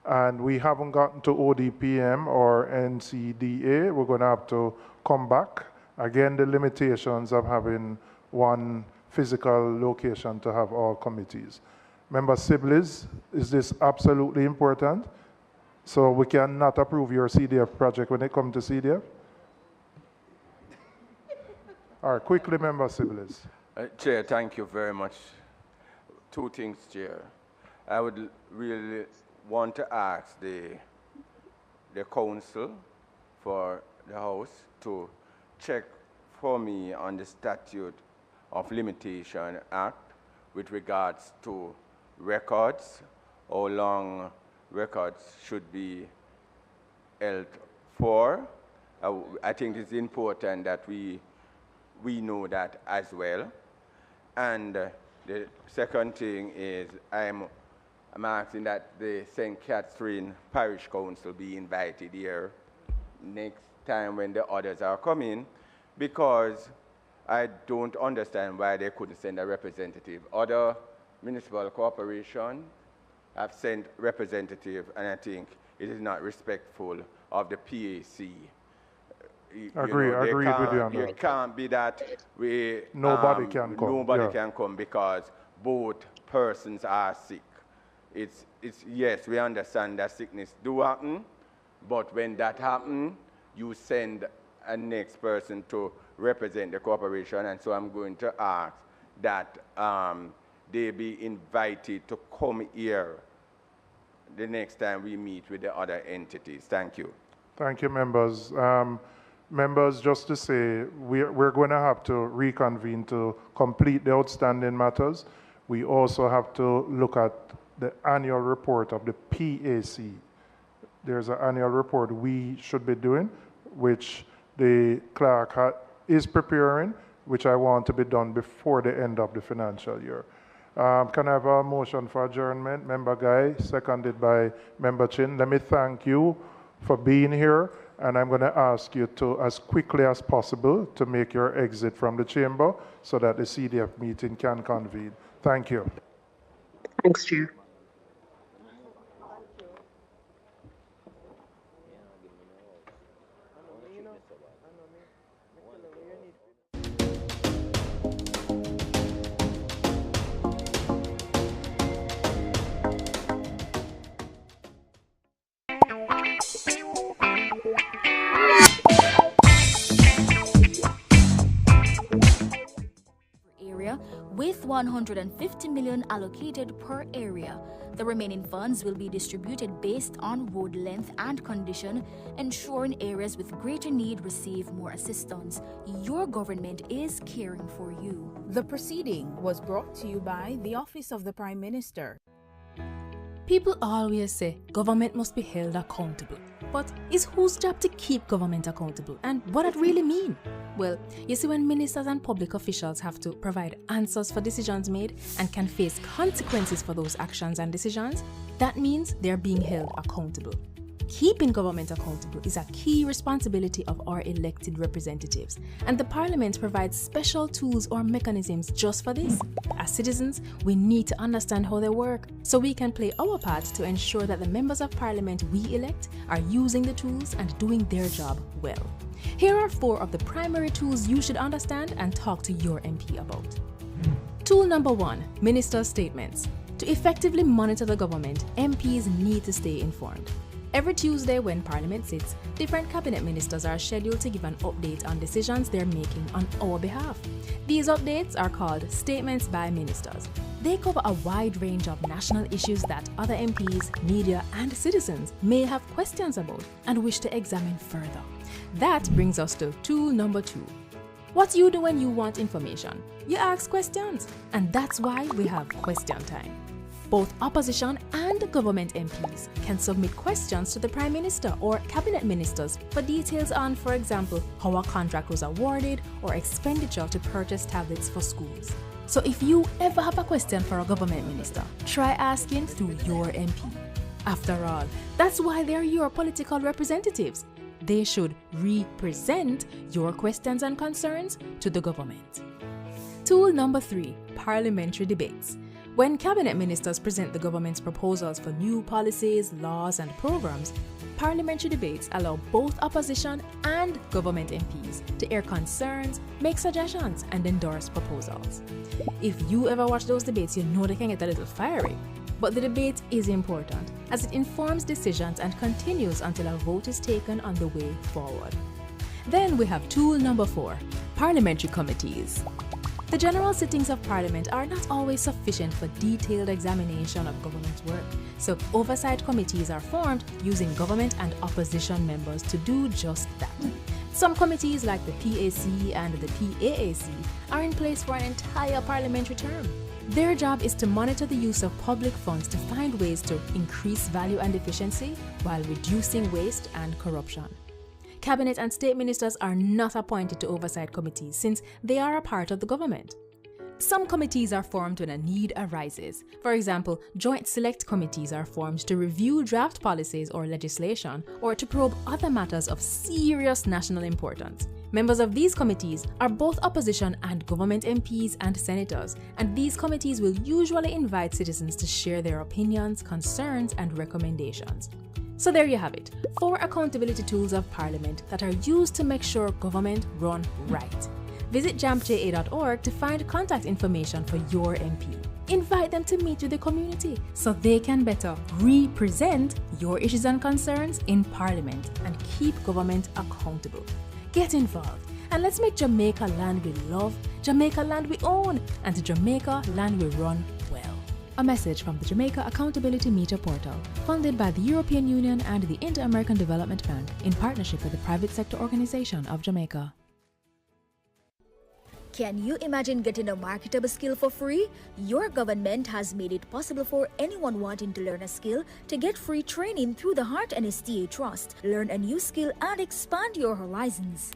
And we haven't gotten to ODPEM or NCDA. We're going to have to come back. Again, the limitations of having one physical location to have all committees. Member Sibley's, is this absolutely important? So we cannot approve your CDF project when it comes to CDF? All right, quickly, Member Sibley's. Chair, thank you very much. 2 things, Chair. I would really want to ask the council for the House to check for me on the Statute of Limitation Act with regards to records, how long records should be held for. I think it's important that we know that as well. And the second thing is I'm asking that the St. Catherine Parish Council be invited here next time when the others are coming, because I don't understand why they couldn't send a representative. Other municipal corporations have sent representative, and I think it is not respectful of the PAC. Agreed with you on that. It can't be that nobody can come. Nobody can come because both persons are sick. It's yes, we understand that sickness do happen, but when that happens, you send a next person to represent the corporation, and so I'm going to ask that they be invited to come here the next time we meet with the other entities. Thank you. Thank you, members. Members, just to say, we're going to have to reconvene to complete the outstanding matters. We also have to look at the annual report of the PAC. There's an annual report we should be doing, which the clerk is preparing, which I want to be done before the end of the financial year. Can I have a motion for adjournment? Member Guy, seconded by Member Chin. Let me thank you for being here, and I'm going to ask you to, as quickly as possible, to make your exit from the chamber so that the CDF meeting can convene. Thank you. Thanks, Chair. With 150 million allocated per area, the remaining funds will be distributed based on road length and condition, ensuring areas with greater need receive more assistance. Your government is caring for you. The proceeding was brought to you by the Office of the Prime Minister. People always say government must be held accountable. But it's whose job to keep government accountable, and what that really mean? Well, you see, when ministers and public officials have to provide answers for decisions made and can face consequences for those actions and decisions, that means they're being held accountable. Keeping government accountable is a key responsibility of our elected representatives, and the Parliament provides special tools or mechanisms just for this. As citizens, we need to understand how they work so we can play our part to ensure that the members of Parliament we elect are using the tools and doing their job well. Here are 4 of the primary tools you should understand and talk to your MP about. Tool number 1, Minister's Statements. To effectively monitor the government, MPs need to stay informed. Every Tuesday when Parliament sits, different cabinet ministers are scheduled to give an update on decisions they're making on our behalf. These updates are called Statements by Ministers. They cover a wide range of national issues that other MPs, media, and citizens may have questions about and wish to examine further. That brings us to tool number 2. What do you do when you want information? You ask questions, and that's why we have question time. Both opposition and government MPs can submit questions to the Prime Minister or Cabinet Ministers for details on, for example, how a contract was awarded or expenditure to purchase tablets for schools. So if you ever have a question for a government minister, try asking through your MP. After all, that's why they're your political representatives. They should represent your questions and concerns to the government. Tool number 3, Parliamentary Debates. When cabinet ministers present the government's proposals for new policies, laws, and programs, parliamentary debates allow both opposition and government MPs to air concerns, make suggestions, and endorse proposals. If you ever watch those debates, you know they can get a little fiery. But the debate is important as it informs decisions and continues until a vote is taken on the way forward. Then we have tool number 4, Parliamentary Committees. The general sittings of Parliament are not always sufficient for detailed examination of government's work, so oversight committees are formed using government and opposition members to do just that. Some committees like the PAC and the PAAC are in place for an entire parliamentary term. Their job is to monitor the use of public funds to find ways to increase value and efficiency while reducing waste and corruption. Cabinet and state ministers are not appointed to oversight committees since they are a part of the government. Some committees are formed when a need arises. For example, joint select committees are formed to review draft policies or legislation or to probe other matters of serious national importance. Members of these committees are both opposition and government MPs and senators, and these committees will usually invite citizens to share their opinions, concerns, and recommendations. So there you have it, 4 accountability tools of Parliament that are used to make sure government run right. Visit jampja.org to find contact information for your MP. Invite them to meet with the community so they can better represent your issues and concerns in Parliament and keep government accountable. Get involved and let's make Jamaica land we love, Jamaica land we own, and Jamaica land we run well. A message from the Jamaica Accountability Meter Portal, funded by the European Union and the Inter-American Development Bank in partnership with the Private Sector Organization of Jamaica. Can you imagine getting a marketable skill for free? Your government has made it possible for anyone wanting to learn a skill to get free training through the Heart NSTA Trust. Learn a new skill and expand your horizons.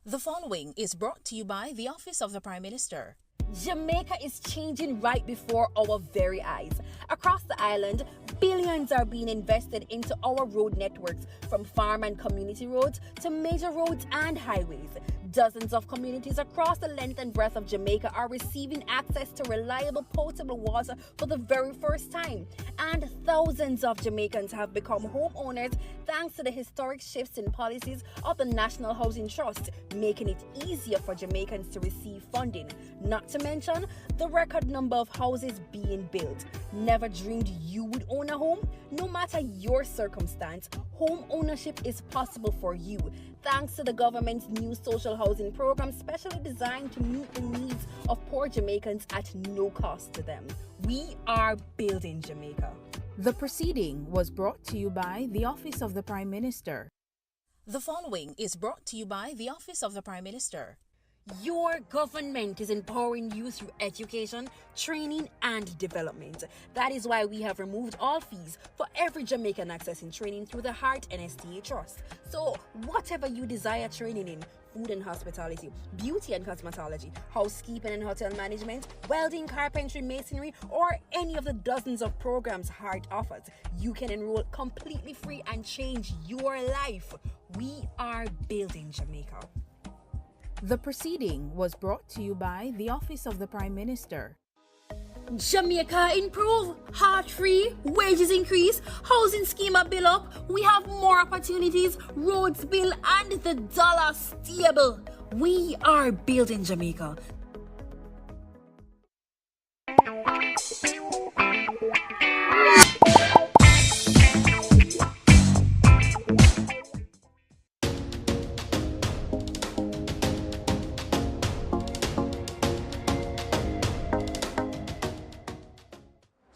The following is brought to you by the Office of the Prime Minister. Jamaica is changing right before our very eyes. Across the island, billions are being invested into our road networks, from farm and community roads to major roads and highways. Dozens of communities across the length and breadth of Jamaica are receiving access to reliable potable water for the very first time. And thousands of Jamaicans have become homeowners thanks to the historic shifts in policies of the National Housing Trust, making it easier for Jamaicans to receive funding. Not to mention the record number of houses being built. Never dreamed you would own a home? No matter your circumstance, home ownership is possible for you, thanks to the government's new social housing program specially designed to meet the needs of poor Jamaicans at no cost to them. We are building Jamaica. The proceeding was brought to you by the Office of the Prime Minister. The following is brought to you by the Office of the Prime Minister. Your government is empowering you through education, training, and development. That is why we have removed all fees for every Jamaican accessing training through the Heart NSTA Trust. So, whatever you desire training in, food and hospitality, beauty and cosmetology, housekeeping and hotel management, welding, carpentry, masonry, or any of the dozens of programs Heart offers, you can enroll completely free and change your life. We are building Jamaica. The proceeding was brought to you by the Office of the Prime Minister. Jamaica improve, heart free, wages increase, housing scheme bill up, we have more opportunities, roads bill, and the dollar stable. We are building Jamaica.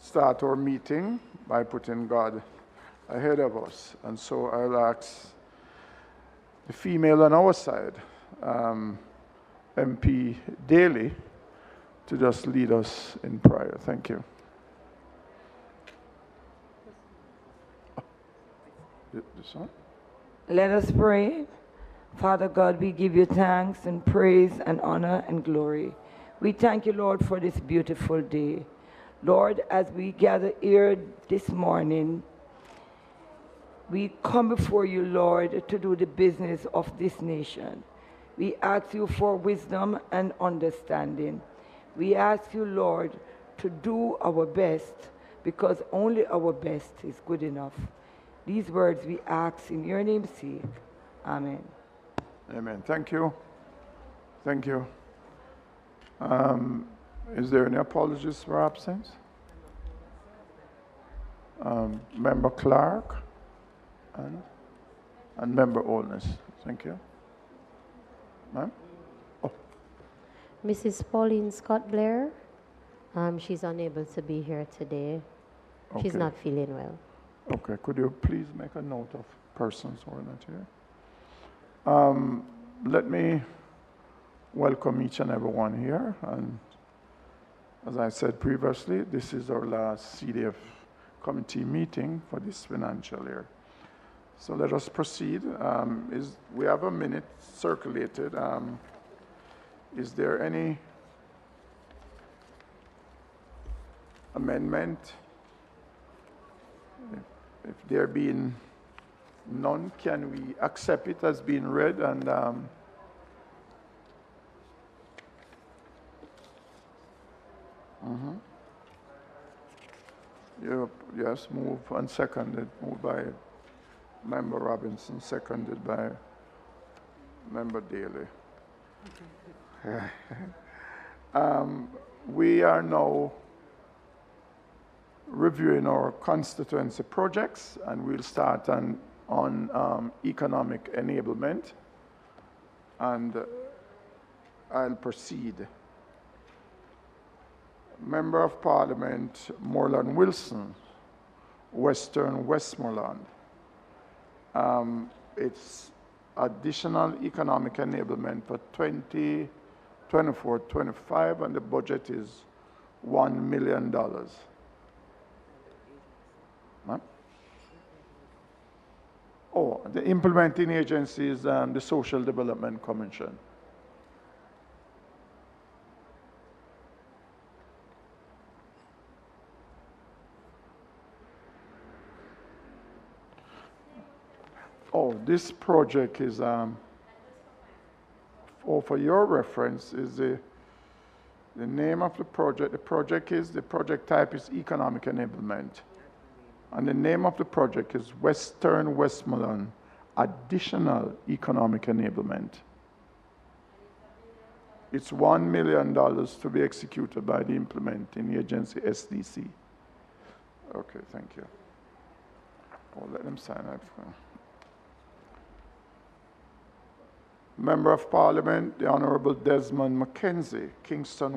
Start our meeting by putting God ahead of us. And so I'll ask the female on our side, MP Daly, to just lead us in prayer. Thank you. This one? Let us pray. Father God, we give you thanks and praise and honor and glory. We thank you, Lord, for this beautiful day. Lord, as we gather here this morning, we come before you, Lord, to do the business of this nation. We ask you for wisdom and understanding. We ask you, Lord, to do our best, because only our best is good enough. These words we ask in your name's sake. Amen. Amen. Thank you. Thank you. Is there any apologies for absence? Member Clark and Member Oldness. Thank you. Ma'am? Oh. Mrs. Pauline Scott Blair, she's unable to be here today. She's Okay. not feeling well. Okay, could you please make a note of persons who are not here? Let me welcome each and every one here. And as I said previously, this is our last CDF committee meeting for this financial year. So let us proceed. We have a minute circulated. Is there any amendment? If there being none, can we accept it as being read? And yes, moved and seconded. Moved by Member Robinson, seconded by Member Daly. We are now reviewing our constituency projects, and we'll start on economic enablement. And I'll proceed. Member of Parliament Moreland Wilson, Western Westmoreland. It's additional economic enablement for 2024-25, and the budget is $1 million. Huh? Oh, the implementing agency is the Social Development Commission. Oh, this project is, for your reference, is the name of the project. The project type is economic enablement. And the name of the project is Western Westmoreland Additional Economic Enablement. It's $1 million to be executed by the implementing agency, SDC. Okay, thank you. Oh, let them sign that. Member of Parliament, the Honorable Desmond McKenzie, Kingston